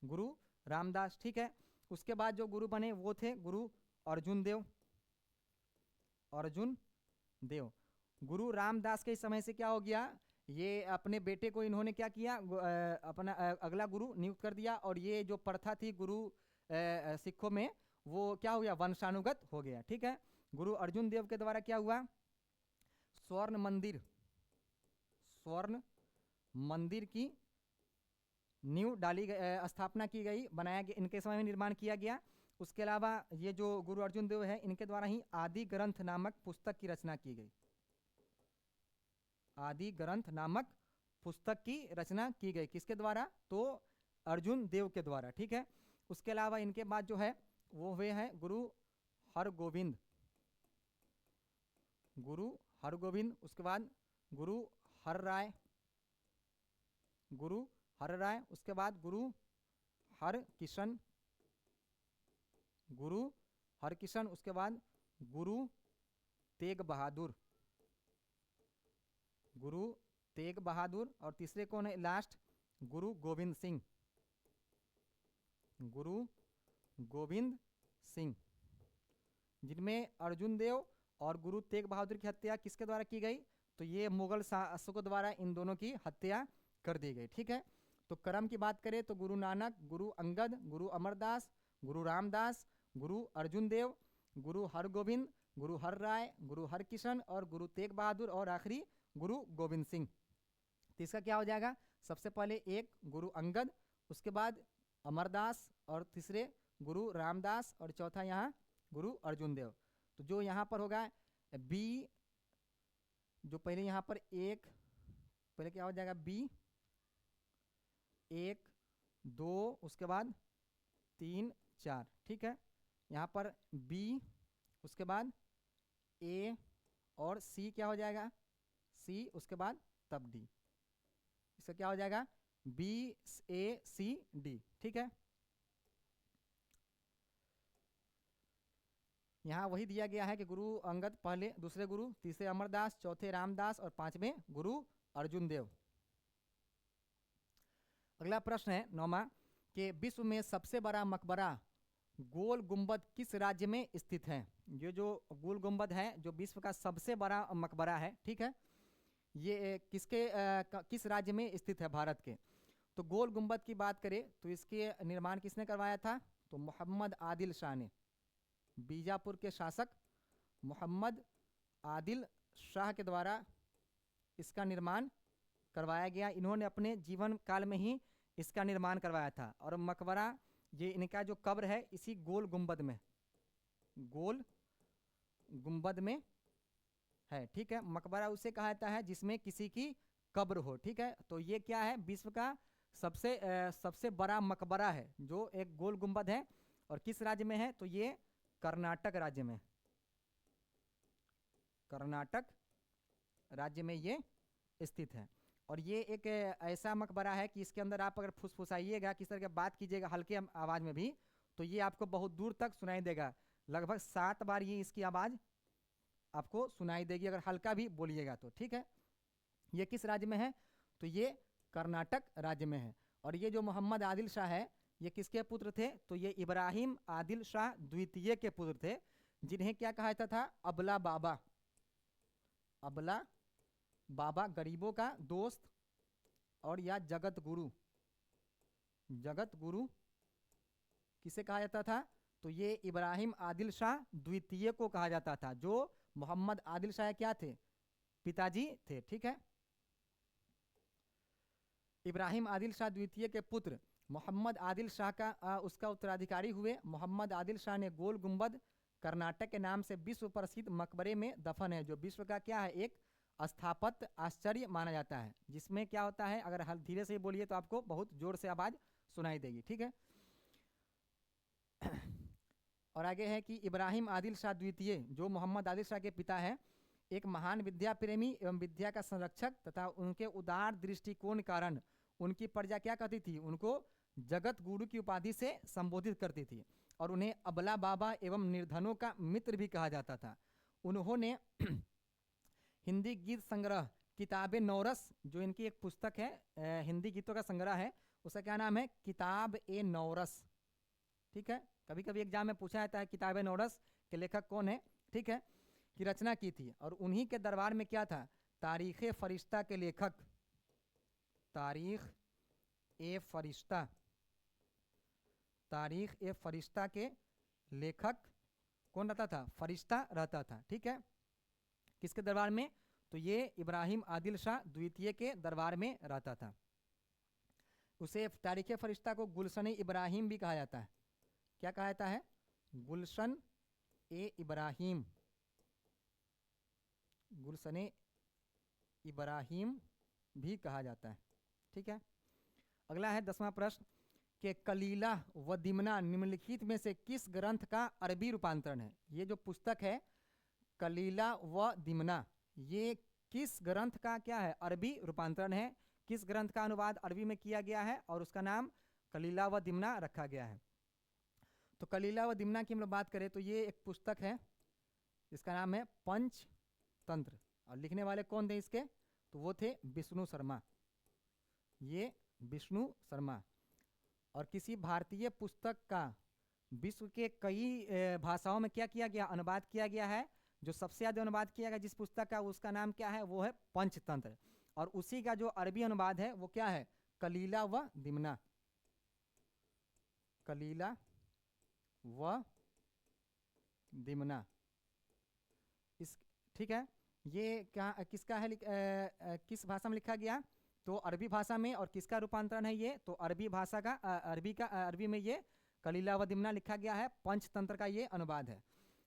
गुरु रामदास। ठीक है, उसके बाद जो गुरु बने वो थे गुरु अर्जुन देव, अर्जुन देव। गुरु रामदास के समय से क्या हो गया, ये अपने बेटे को इन्होंने क्या किया, अपना अगला गुरु नियुक्त कर दिया। और ये जो प्रथा थी गुरु सिखों में, वो क्या हो गया, वंशानुगत हो गया। ठीक है, गुरु अर्जुन देव के द्वारा क्या हुआ, स्वर्ण मंदिर, स्वर्ण मंदिर की नींव डाली गई, स्थापना की गई, बनाया गया, इनके समय में निर्माण किया गया। उसके अलावा ये जो गुरु अर्जुन देव है, इनके द्वारा ही आदि ग्रंथ नामक पुस्तक की रचना की गई, आदि ग्रंथ नामक पुस्तक की रचना की गई। किसके द्वारा, तो अर्जुन देव के द्वारा। ठीक है, उसके अलावा इनके बाद जो है वो हुए हैं गुरु हरगोविंद, गुरु हरगोविंद। उसके बाद गुरु हर राय, गुरु हर राय। उसके बाद गुरु हर किशन, गुरु हर किशन। उसके बाद गुरु तेग बहादुर, गुरु तेग बहादुर। और तीसरे कौन है लास्ट, गुरु गोविंद सिंह, गुरु गोविंद सिंह, जिनमें अर्जुन देव और गुरु तेग बहादुर की हत्या किसके द्वारा की गई, तो ये मुगल शासकों द्वारा इन दोनों की हत्या कर दी गई। ठीक है, तो क्रम की बात करें तो गुरु नानक, गुरु अंगद, गुरु अमरदास, गुरु रामदास, गुरु अर्जुन देव, गुरु हरगोविंद, गुरु हर राय, गुरु हरकिशन और गुरु तेग बहादुर और आखिरी गुरु गोविंद सिंह। तो इसका क्या हो जाएगा, सबसे पहले एक गुरु अंगद, उसके बाद अमरदास और तीसरे गुरु रामदास और चौथा यहाँ गुरु अर्जुन देव। तो जो यहाँ पर होगा बी, जो पहले यहाँ पर एक, पहले क्या हो जाएगा बी 1 2, उसके बाद 3 4। ठीक है, यहाँ पर बी, उसके बाद ए और सी क्या हो जाएगा, सी, उसके बाद तब डी। इसका क्या हो जाएगा बी ए सी डी। ठीक है, यहाँ वही दिया गया है कि गुरु अंगद पहले, दूसरे गुरु, तीसरे अमरदास, चौथे रामदास और पांचवें गुरु अर्जुन देव। अगला प्रश्न है 9वां कि विश्व में सबसे बड़ा मकबरा गोल गुंबद किस राज्य में स्थित है। ये जो गोल गुंबद है जो विश्व का सबसे बड़ा मकबरा है, ठीक है, ये किस राज्य में स्थित है भारत के। तो गोल गुंबद की बात करें तो इसके निर्माण किसने करवाया था, तो मोहम्मद आदिल शाह ने, बीजापुर के शासक मोहम्मद आदिल शाह के द्वारा इसका निर्माण करवाया गया। इन्होंने अपने जीवन काल में ही इसका निर्माण करवाया था। और मकबरा ये इनका जो कब्र है इसी गोल गुंबद में, गोल गुंबद में है। ठीक है, मकबरा उसे कहा जाता है जिसमें किसी की कब्र हो। ठीक है, तो ये क्या है, विश्व का सबसे बड़ा मकबरा है जो एक गोल गुंबद है। और किस राज्य में है, तो ये कर्नाटक राज्य में, कर्नाटक राज्य में ये स्थित है। और ये एक ऐसा मकबरा है कि इसके अंदर आप अगर फुसफुसाइएगा, किस तरह की बात कीजिएगा हल्के आवाज में भी, तो ये आपको बहुत दूर तक सुनाई देगा। लगभग 7 बार ये इसकी आवाज आपको सुनाई देगी अगर हल्का भी बोलिएगा तो। ठीक है, ये किस राज्य में है, तो ये कर्नाटक राज्य में है। और ये जो मोहम्मद आदिल शाह है, ये किसके पुत्र थे, तो ये इब्राहिम आदिल शाह द्वितीय के पुत्र थे, जिन्हें क्या कहा जाता था, अबला बाबा। अबला बाबा, गरीबों का दोस्त, और या जगत गुरु। जगत गुरु किसे कहा जाता था, तो ये इब्राहिम आदिल शाह द्वितीय को कहा जाता था, जो मोहम्मद आदिल शाह क्या थे, पिताजी थे। ठीक है, इब्राहिम आदिल शाह द्वितीय के पुत्र मोहम्मद आदिल शाह का उसका उत्तराधिकारी हुए। मोहम्मद आदिल शाह ने गोल गुंबद कर्नाटक के नाम से विश्व प्रसिद्ध मकबरे में दफन है, जो विश्व का क्या है, एक स्थापत्य आश्चर्य माना जाता है, जिसमें क्या होता है, अगर हल धीरे से बोलिए तो आपको बहुत जोर से आवाज सुनाई देगी। ठीक है, और आगे है कि इब्राहिम आदिल शाह द्वितीय, जो मोहम्मद आदिल शाह के पिता हैं, एक महान विद्या प्रेमी एवं विद्या का संरक्षक तथा उनके उदार दृष्टिकोण कारण उनकी प्रजा क्या कहती थी, उनको जगत गुरु की उपाधि से संबोधित करती थी। और उन्हें अबला बाबा एवं निर्धनों का मित्र भी कहा जाता था। उन्होंने हिंदी गीत संग्रह किताबे नौरस, जो इनकी एक पुस्तक है, हिंदी गीतों का संग्रह है, उसका क्या नाम है, किताब ए नौरस। ठीक है, कभी कभी एग्जाम में पूछा जाता है किताब ए नौरस के लेखक कौन है। ठीक है, की रचना की थी। और उन्हीं के दरबार में क्या था, तारीख ए फरिश्ता के लेखक, तारीख ए फरिश्ता, तारीख ए फरिश्ता के लेखक कौन रहता था, फरिश्ता रहता था। ठीक है, किसके दरबार में, तो ये इब्राहिम आदिल शाह द्वितीय के दरबार में रहता था। उसे तारीख ए फरिश्ता को गुलशन इब्राहिम भी कहा जाता है। क्या कहा जाता है, गुलशन ए इब्राहिम, गुलशन इब्राहिम भी कहा जाता है। ठीक है, अगला है 10वां प्रश्न कि कलीला व दिमना निम्नलिखित में से किस ग्रंथ का अरबी रूपांतरण है। ये जो पुस्तक है कलीला व दिमना, ये किस ग्रंथ का क्या है, अरबी रूपांतरण है, किस ग्रंथ का अनुवाद अरबी में किया गया है और उसका नाम कलीला व दिमना रखा गया है। तो कलीला व दिमना की हम लोग बात करें तो ये एक पुस्तक है जिसका नाम है पंचतंत्र। और लिखने वाले कौन थे इसके, तो वो थे विष्णु शर्मा, ये विष्णु शर्मा। और किसी भारतीय पुस्तक का विश्व के कई भाषाओं में क्या किया गया, अनुवाद किया गया है। जो सबसे ज़्यादा अनुवाद किया गया जिस पुस्तक का, उसका नाम क्या है, वो है पंचतंत्र। और उसी का जो अरबी अनुवाद है वो क्या है, कलीला व दिमना, कलीला व दिमना। इस ठीक है, ये क्या किसका है, किस भाषा में लिखा गया, तो अरबी भाषा में। और किसका रूपांतरण है ये, तो अरबी भाषा का, अरबी में ये कलीला व दिमना लिखा गया है, पंचतंत्र का ये अनुवाद है।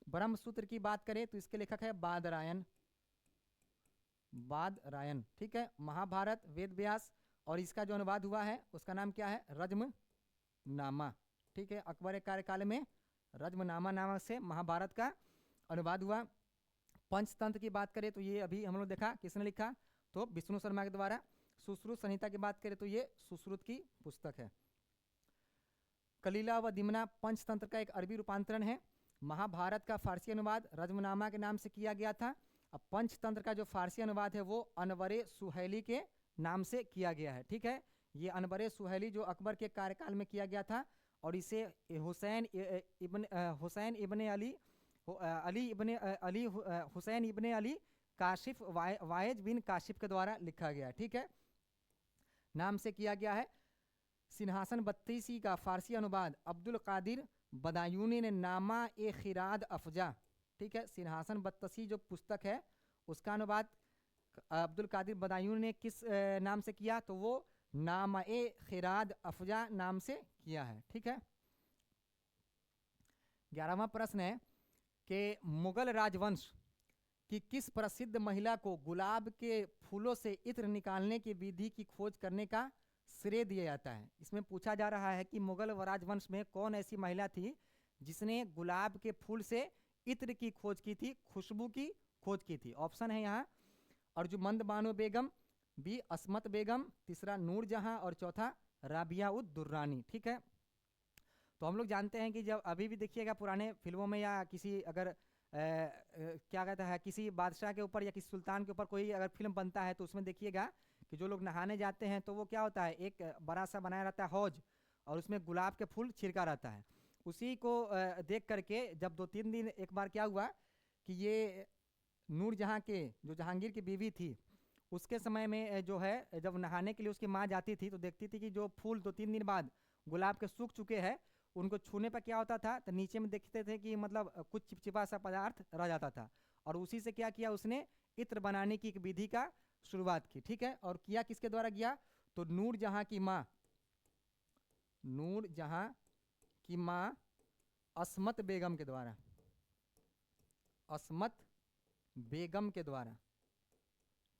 ब्रह्मसूत्र की बात करें तो इसके लेखक है बादरायण, बादरायण। ठीक है, महाभारत वेद व्यास, और इसका जो अनुवाद हुआ है उसका नाम क्या है, रज्मनामा। ठीक है, अकबर के कार्यकाल में रज्मनामा नामक से महाभारत का अनुवाद हुआ। पंचतंत्र की बात करें तो ये अभी हम लोग देखा किसने लिखा, तो विष्णु शर्मा के द्वारा। सुश्रुत संहिता की बात करें तो ये सुश्रुत की पुस्तक है। कलीला व दिमना पंचतंत्र का एक अरबी रूपांतरण है। महाभारत का फारसी अनुवाद रज्मनामा के नाम से किया गया था। अब पंचतंत्र का जो फारसी अनुवाद है वो अनवरे सुहैली के नाम से किया गया है। ठीक है, ये अनवरे सुहैली जो अकबर के कार्यकाल में किया गया था, और इसे हुसैन इब्ने अली काशिफ वायज बिन काशिफ के द्वारा लिखा गया। ठीक है, नाम से किया गया है। सिंहासन बत्तीसी का फारसी अनुवाद अब्दुल कादिर बदायूनी ने नामा ए खिराद अफजा। ठीक है, सिंहासन बत्तीसी जो पुस्तक है उसका अनुवाद अब्दुल कादिर बदायूं ने किस नाम से किया, तो वो नाम-ए खिराद अफजा नाम से किया है। ठीक है। 11वां प्रश्न है कि मुगल राजवंश कि किस प्रसिद्ध महिला को गुलाब के फूलों से इत्र निकालने की विधि की खोज करने का श्रेय दिया जाता है। इसमें पूछा जा रहा है कि मुगल राजवंश में कौन ऐसी महिला थी जिसने गुलाब के फूल से इत्र की खोज की थी, खुशबू की खोज की थी। ऑप्शन है यहाँ अर्जुमंद बानो बेगम, बी अस्मत बेगम, तीसरा नूरजहां और चौथा राबिया उद दुर्रानी। ठीक है। तो हम लोग जानते हैं कि जब अभी भी देखिएगा पुराने फिल्मों में या किसी अगर क्या कहता है किसी बादशाह के ऊपर या किसी सुल्तान के ऊपर कोई अगर फिल्म बनता है तो उसमें देखिएगा कि जो लोग नहाने जाते हैं तो वो क्या होता है, एक बड़ा सा बनाया रहता है हौज और उसमें गुलाब के फूल छिड़का रहता है। उसी को देख करके जब 2-3 दिन एक बार क्या हुआ कि ये नूरजहां के जो जहांगीर की बीवी थी उसके समय में जो है जब नहाने के लिए उसकी माँ जाती थी तो देखती थी कि जो फूल 2-3 दिन बाद गुलाब के सूख चुके हैं उनको छूने पर क्या होता था, तो नीचे में देखते थे कि मतलब कुछ चिपचिपा सा पदार्थ रह जाता था और उसी से क्या किया उसने इत्र बनाने की एक विधि का शुरुआत की। ठीक है। और किया किसके द्वारा किया, तो नूरजहां की माँ, नूरजहां की माँ अस्मत बेगम के द्वारा, अस्मत बेगम के द्वारा।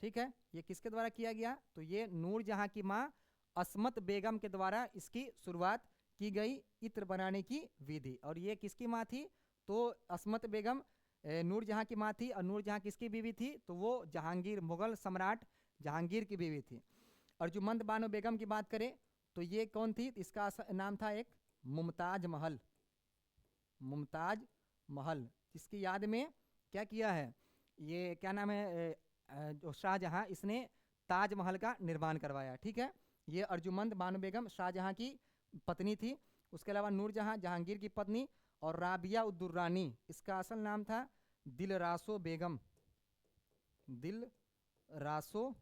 ठीक है। ये किसके द्वारा किया गया, तो ये नूरजहां की माँ अस्मत बेगम के द्वारा इसकी शुरुआत की गई इत्र बनाने की विधि। और ये किसकी माँ थी, तो अस्मत बेगम नूरजहां की माँ थी और नूरजहां किसकी बीवी थी, तो वो जहांगीर मुगल सम्राट जहांगीर की बीवी थी। अर्जुमंद बानो बेगम की बात करें तो ये कौन थी, इसका नाम था एक मुमताज महल, मुमताज महल, जिसकी याद में क्या किया है, ये क्या नाम है जो शाहजहां इसने ताजमहल का निर्माण करवाया। ठीक है। ये अर्जुमंद बानो बेगम शाहजहां की पत्नी थी। उसके अलावा नूरजहां जहांगीर की पत्नी और राबिया उद दुर्रानी इसका असल नाम था दिलरासो बेगम, दिलरासो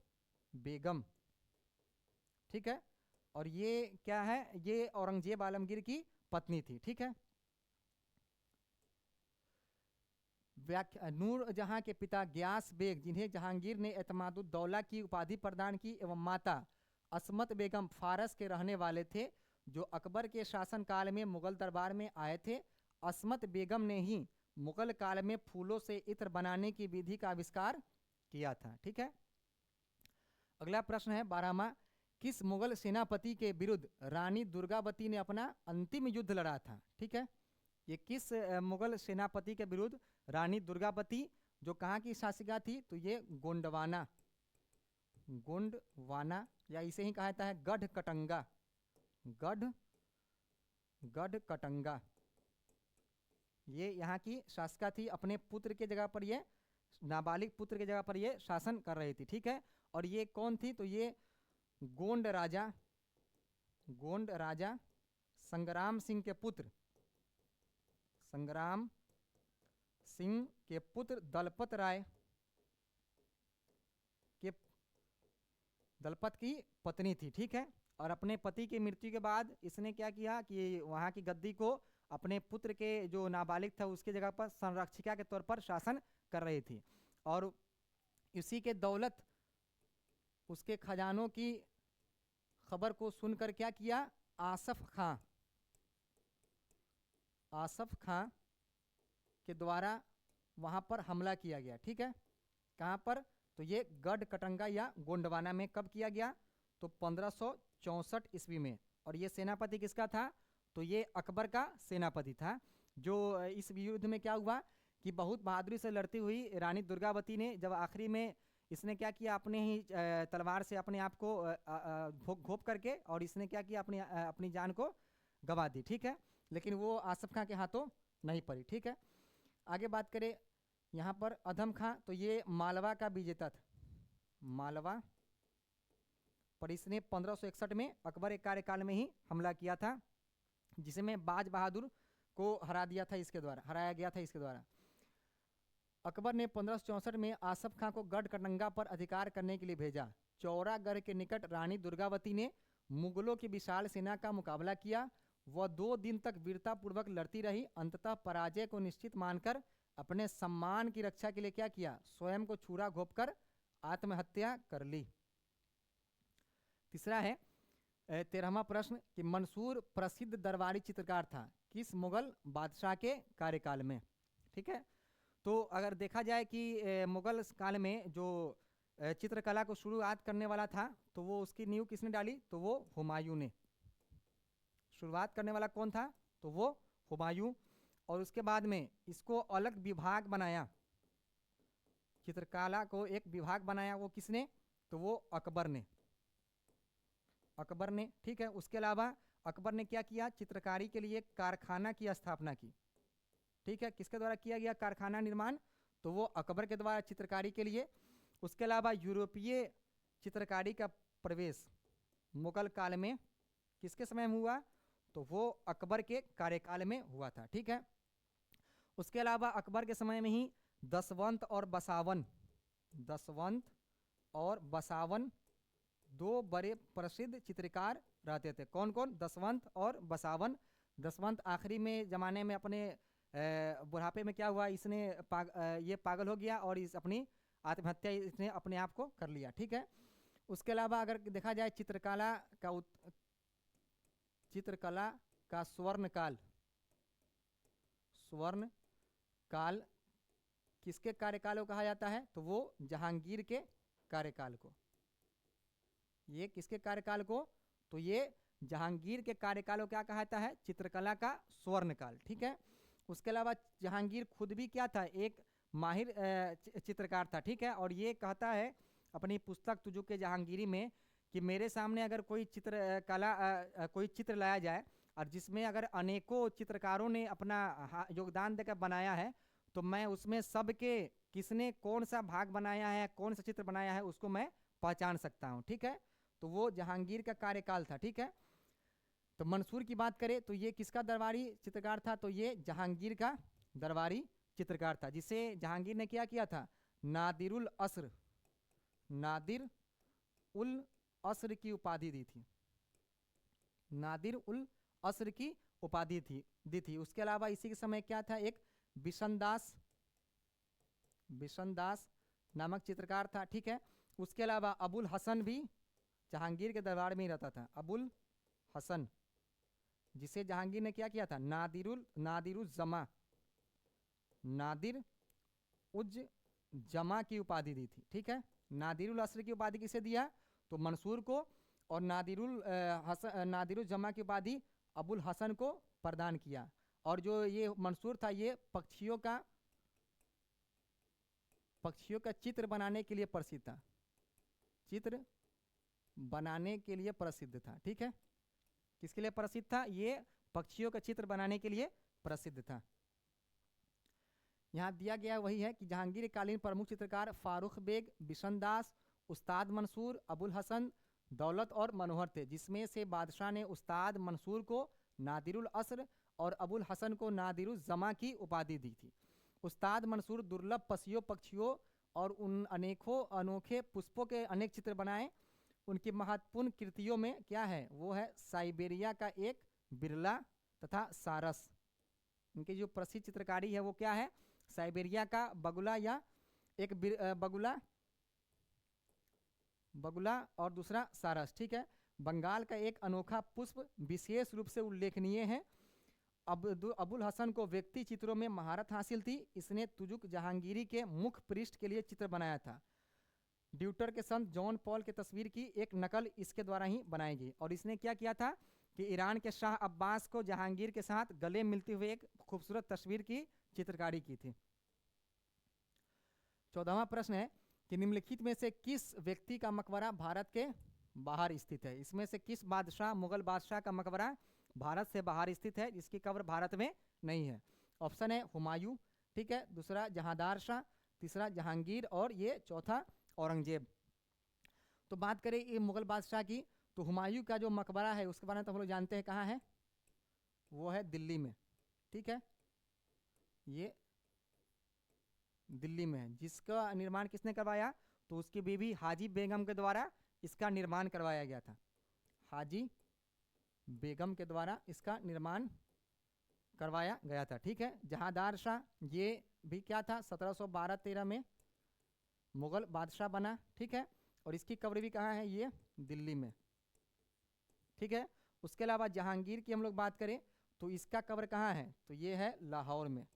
बेगम। ठीक है। और ये क्या है, ये औरंगजेब आलमगीर की पत्नी थी। ठीक है। नूरजहां के पिता ग्यास बेग जिन्हें जहांगीर ने एतमादुद्दौला की उपाधि प्रदान की एवं माता अस्मत बेगम फारस के रहने वाले थे जो अकबर के शासनकाल में मुगल दरबार में आए थे। अस्मत बेगम ने ही मुगल काल में फूलों से इत्र बनाने की विधि का आविष्कार किया था। ठीक है। अगला प्रश्न है 12वां, किस मुगल सेनापति के विरुद्ध रानी दुर्गावती ने अपना अंतिम युद्ध लड़ा था। ठीक है। ये किस मुगल सेनापति के विरुद्ध रानी दुर्गावती जो कहाँ की शासिका थी, तो ये गोंडवाना, गोंडवाना या इसे ही कहा जाता है गढ़ कटंगा, गढ़ कटंगा, ये यहाँ की शासिका थी। अपने पुत्र के जगह पर ये नाबालिग पुत्र के जगह पर ये शासन कर रही थी। ठीक है। और ये कौन थी, तो ये गोंड राजा, गोंड राजा संग्राम सिंह के पुत्र, संग्राम सिंह के पुत्र दलपत राय के, दलपत की पत्नी थी। ठीक है। और अपने पति की मृत्यु के बाद इसने क्या किया कि वहाँ की गद्दी को अपने पुत्र के जो नाबालिग था उसके जगह पर संरक्षिका के तौर पर शासन कर रही थी। और इसी के दौलत उसके खजानों की खबर को सुनकर क्या किया, आसफ खां, आसफ खां के द्वारा वहाँ पर हमला किया गया। ठीक है। कहाँ पर, तो ये गढ़ कटंगा या गोंडवाना में कब किया गया, तो 1564 ईस्वी में। और ये सेनापति किसका था, तो ये अकबर का सेनापति था। जो इस युद्ध में क्या हुआ कि बहुत बहादुरी से लड़ती हुई रानी दुर्गावती ने जब आखिरी में इसने क्या किया, अपने ही तलवार से अपने आप को घोंप करके और इसने क्या किया, अपनी जान को गंवा दी। ठीक है। लेकिन वो आसफ खां के हाथों नहीं पड़ी। ठीक है। आगे बात करें यहाँ पर अधम खां, तो ये मालवा का विजेता था, मालवा पर इसने 1561 में अकबर के कार्यकाल में ही हमला किया था जिसमें बाज बहादुर को हरा दिया था, इसके द्वारा हराया गया था इसके द्वारा। अकबर ने 1564 में आसफ खां को गढ़ कटंगा पर अधिकार करने के लिए भेजा। चौरागढ़ के निकट रानी दुर्गावती ने मुगलों की विशाल सेना का मुकाबला किया। वह 2 दिन तक वीरतापूर्वक लड़ती रही। अंततः पराजय को निश्चित मानकर अपने सम्मान की रक्षा के लिए क्या किया, स्वयं को छुरा घोंपकर आत्महत्या कर ली। तीसरा है 13वां प्रश्न कि मंसूर प्रसिद्ध दरबारी चित्रकार था किस मुगल बादशाह के कार्यकाल में। ठीक है, तो अगर देखा जाए कि मुगल काल में जो चित्रकला को शुरुआत करने वाला था तो वो उसकी नींव किसने डाली, तो वो हुमायूं ने। शुरुआत करने वाला कौन था, तो वो हुमायूं। और उसके बाद में इसको अलग विभाग बनाया, चित्रकला को एक विभाग बनाया, वो किसने, तो वो अकबर ने। अकबर ने, ठीक है। उसके अलावा अकबर ने क्या किया, चित्रकारी के लिए कारखाना की स्थापना की। ठीक है, किसके द्वारा किया गया कारखाना निर्माण, तो वो अकबर के द्वारा चित्रकारी के लिए। उसके अलावा यूरोपीय चित्रकारी का प्रवेश मुगल काल में किसके समय में हुआ, तो वो अकबर के कार्यकाल में हुआ था। ठीक है, उसके अलावा अकबर के समय में ही दसवंत और बसावन, दसवंत और बसावन दो बड़े प्रसिद्ध चित्रकार रहते थे। कौन कौन, दसवंत और बसावन। दसवंत आखिरी में ज़माने में अपने बुढ़ापे में क्या हुआ, इसने ये पागल हो गया और इस अपनी आत्महत्या इसने अपने आप को कर लिया। ठीक है, उसके अलावा अगर देखा जाए चित्रकला का स्वर्ण काल, स्वर्ण काल किसके कार्यकाल को कहा जाता है, तो वो जहांगीर के कार्यकाल को। ये किसके कार्यकाल को, तो ये जहांगीर के कार्यकाल को क्या कहा जाता है, चित्रकला का स्वर्ण काल। ठीक है, उसके अलावा जहांगीर खुद भी क्या था, एक माहिर चित्रकार था। ठीक है, और ये कहता है अपनी पुस्तक तुजुक के जहांगीरी में कि मेरे सामने अगर कोई चित्रकला कोई चित्र लाया जाए और जिसमें अगर अनेकों चित्रकारों ने अपना योगदान देकर बनाया है, तो मैं उसमें सबके किसने कौन सा भाग बनाया है, कौन सा चित्र बनाया है, उसको मैं पहचान सकता हूँ। ठीक है, तो वो जहांगीर का कार्यकाल था। ठीक है, तो मंसूर की बात करें तो ये किसका दरबारी चित्रकार था, तो ये जहांगीर का दरबारी चित्रकार था, जिसे जहांगीर ने क्या किया था, नादिरुल अस्र, नादिर उल अस्र की उपाधि दी थी, नादिर उल अस्र की उपाधि दी थी। उसके अलावा इसी के समय क्या था, एक बिशनदास, बिशनदास नामक चित्रकार था। ठीक है, उसके अलावा अबुल हसन भी जहांगीर के दरबार में ही रहता था, अबुल हसन, जिसे जहांगीर ने क्या किया था, नादिरुल जमा, नादिर उज जमा की उपाधि दी थी। ठीक है, नादिरुल अस्र की उपाधि किसे दिया, तो मंसूर को, और नादिरुल जमा की उपाधि अबुल हसन को प्रदान किया। और जो ये मंसूर था ये पक्षियों का चित्र बनाने के लिए प्रसिद्ध था, चित्र बनाने के लिए प्रसिद्ध था। ठीक है, किसके लिए प्रसिद्ध था, ये पक्षियों का चित्र बनाने के लिए प्रसिद्ध था। यहाँ दिया गया वही है कि जहांगीर कालीन प्रमुख चित्रकार फारूक बेग, बिशनदास, उस्ताद मंसूर, अबुल हसन, दौलत और मनोहर थे, जिसमें से बादशाह ने उस्ताद मंसूर को नादिरुल अस्र और अबुल हसन को नादिरुल जमा की उपाधि दी थी। उस्ताद मंसूर दुर्लभ पक्षियों और उन अनेकों अनोखे पुष्पों के अनेक चित्र बनाए। उनकी महत्वपूर्ण कृतियों में क्या है, वो है साइबेरिया का एक बिरला तथा सारस। उनकी जो प्रसिद्ध चित्रकारी है वो क्या है, साइबेरिया का बगुला या एक बगुला और दूसरा सारस। ठीक है, बंगाल का एक अनोखा पुष्प विशेष रूप से उल्लेखनीय है। अबुल हसन को व्यक्ति चित्रों में महारत हासिल थी। इसने तुजुक जहांगीरी के मुख पृष्ठ के लिए चित्र बनाया था। ड्यूटर के संत जॉन पॉल की तस्वीर की एक नकल इसके द्वारा ही बनाई गई। और इसने क्या किया था कि ईरान के शाह अब्बास को जहांगीर के साथ गले मिलते हुए एक खूबसूरत तस्वीर की चित्रकारी की थी। 14वां प्रश्न है कि निम्नलिखित में से किस व्यक्ति का मकबरा भारत के बाहर स्थित है। इसमें से किस बादशाह, मुगल बादशाह का मकबरा भारत से बाहर स्थित है, जिसकी कब्र भारत में नहीं है। ऑप्शन है हुमायूं, ठीक है, दूसरा जहांदार शाह, तीसरा जहांगीर और ये चौथा औरंगजेब। तो बात करें ये मुगल बादशाह की, तो हुमायूं का जो मकबरा है उसके बारे में तो हम लोग जानते हैं कहाँ है, वो है दिल्ली में। ठीक है, ये दिल्ली में है। जिसका निर्माण किसने करवाया, तो उसकी बीवी हाजी बेगम के द्वारा इसका निर्माण करवाया गया था। हाजी बेगम के द्वारा इसका निर्माण करवाया गया था। ठीक है, जहांदार शाह ये भी क्या था, 1712-13 में मुगल बादशाह बना, ठीक है। और इसकी कब्र भी कहाँ है, ये दिल्ली में, ठीक है। उसके अलावा जहांगीर की हम लोग बात करें तो इसका कब्र कहाँ है, तो ये है लाहौर में,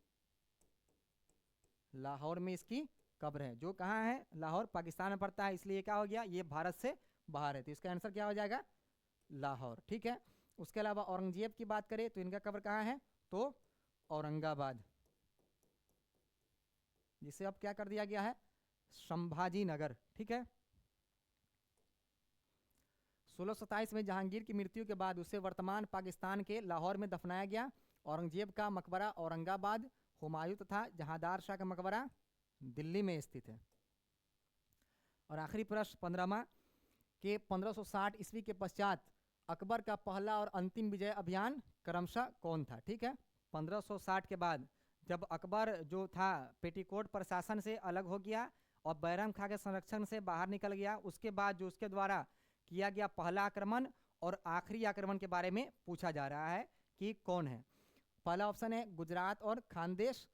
लाहौर में इसकी कब्र है, जो कहाँ है, लाहौर पाकिस्तान में पड़ता है, इसलिए क्या हो गया, ये भारत से बाहर है, तो इसका आंसर क्या हो जाएगा, लाहौर, ठीक है। उसके अलावा औरंगजेब की बात करें तो इनका कब्र कहाँ है, तो औरंगाबाद, जिसे अब क्या कर दिया गया है, संभाजी नगर, ठीक है। 1627 में जहांगीर की मृत्यु के बाद उसे वर्तमान पाकिस्तान के लाहौर में दफनाया गया। औरंगजेब का मकबरा औरंगाबाद, हुमायूं तथा जहांदार शाह का मकबरा दिल्ली में स्थित है। और आखिरी प्रश्न 15वां के 1560 ईस्वी के पश्चात अकबर का पहला और अंतिम विजय अभियान क्रमशः कौन था, ठीक है। 1560 के बाद जब अकबर जो था पेटीकोट प्रशासन से अलग हो गया और बैरम खां के संरक्षण से बाहर निकल गया, उसके बाद जो उसके द्वारा किया गया पहला आक्रमण और आखिरी आक्रमण के बारे में पूछा जा रहा है कि कौन है। पहला ऑप्शन है गुजरात और खानदेश,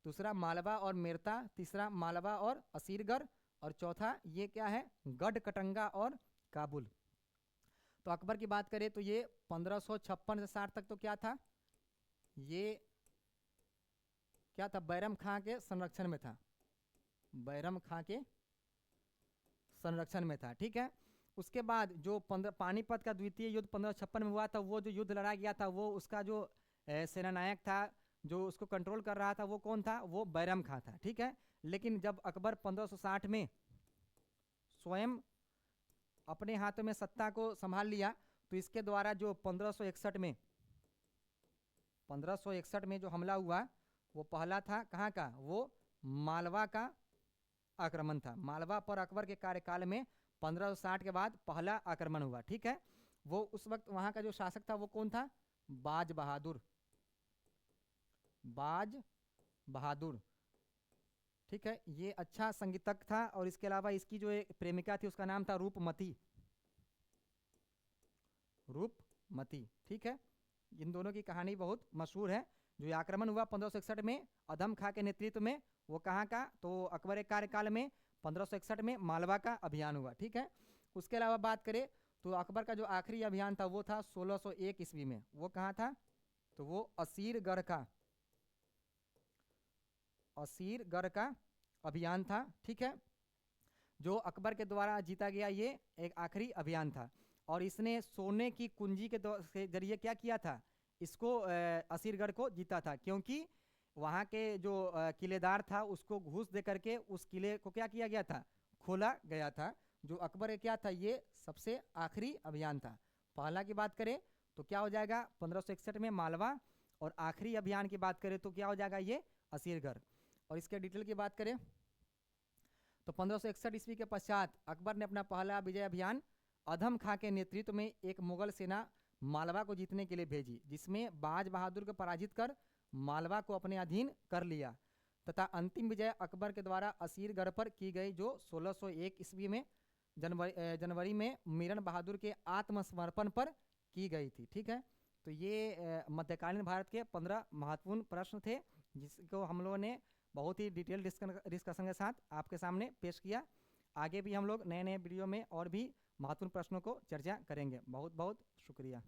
दूसरा मालवा और मेरता, तीसरा मालवा और असीरगढ़, और चौथा ये क्या है, गढ़कटंगा और काबुल। तो अकबर की बात करें तो ये 1556 से 60 तक तो क्या था, ये क्या था, बैरम खां के संरक्षण में था, बैरम खां के संरक्षण में था, ठीक है। उसके बाद जो पानीपत का द्वितीय युद्ध 1556 में हुआ था, वो जो युद्ध लड़ा गया था, वो उसका जो सेनानायक था जो उसको कंट्रोल कर रहा था वो कौन था, वो बैरम खां था, ठीक है। लेकिन जब अकबर 1560 में स्वयं अपने हाथों में सत्ता को संभाल लिया तो इसके द्वारा जो 1561 में जो हमला हुआ वो पहला था कहाँ का, वो मालवा का आक्रमण था। मालवा पर अकबर के कार्यकाल में 1560 के बाद पहला आक्रमण हुआ, ठीक है। वो उस वक्त वहां का जो शासक था वो कौन था, बाज बहादुर, बाज बहादुर, ठीक है। ये अच्छा संगीतज्ञ था और इसके अलावा इसकी जो एक प्रेमिका थी उसका नाम था रूपमती, रूपमती, ठीक है। इन दोनों की कहानी बहुत मशहूर है। जो आक्रमण हुआ 1561 में अदम खां के नेतृत्व में, वो कहाँ का, तो अकबर के कार्यकाल में 1561 में मालवा का अभियान हुआ, ठीक है। उसके अलावा बात करें तो अकबर का जो आखिरी अभियान था वो था 1601 ईस्वी में, वो कहाँ था, तो वो असीरगढ़ का, असीरगढ़ का अभियान था, ठीक है। जो अकबर के द्वारा जीता गया ये एक आखिरी अभियान था और इसने सोने की कुंजी के जरिए क्या किया था, इसको असीरगढ़ को जीता था, क्योंकि वहाँ के जो किलेदार था उसको घूस दे करके उस किले को क्या किया गया था, खोला गया था। जो अकबर का क्या था, ये सबसे आखिरी अभियान था। पहला की बात करें तो क्या हो जाएगा 1561 में मालवा, और आखिरी अभियान की बात करें तो क्या हो जाएगा, ये असीरगढ़। और इसके डिटेल की बात करें तो 1561 ईस्वी के पश्चात अकबर ने अपना पहला विजय अभियान अधम खां के नेतृत्व में एक मुगल सेना मालवा को जीतने के लिए भेजी, जिसमें बाज बहादुर को पराजित कर मालवा को अपने अधीन कर लिया, तथा अंतिम विजय अकबर के द्वारा असीरगढ़ पर की गई जो 1601 ईस्वी में जनवरी में मीरन बहादुर के आत्मसमर्पण पर की गई थी, ठीक है। तो ये मध्यकालीन भारत के 15 महत्वपूर्ण प्रश्न थे जिसको हम लोगों ने बहुत ही डिटेल डिस्कशन के साथ आपके सामने पेश किया। आगे भी हम लोग नए नए वीडियो में और भी महत्वपूर्ण प्रश्नों को चर्चा करेंगे। बहुत बहुत शुक्रिया।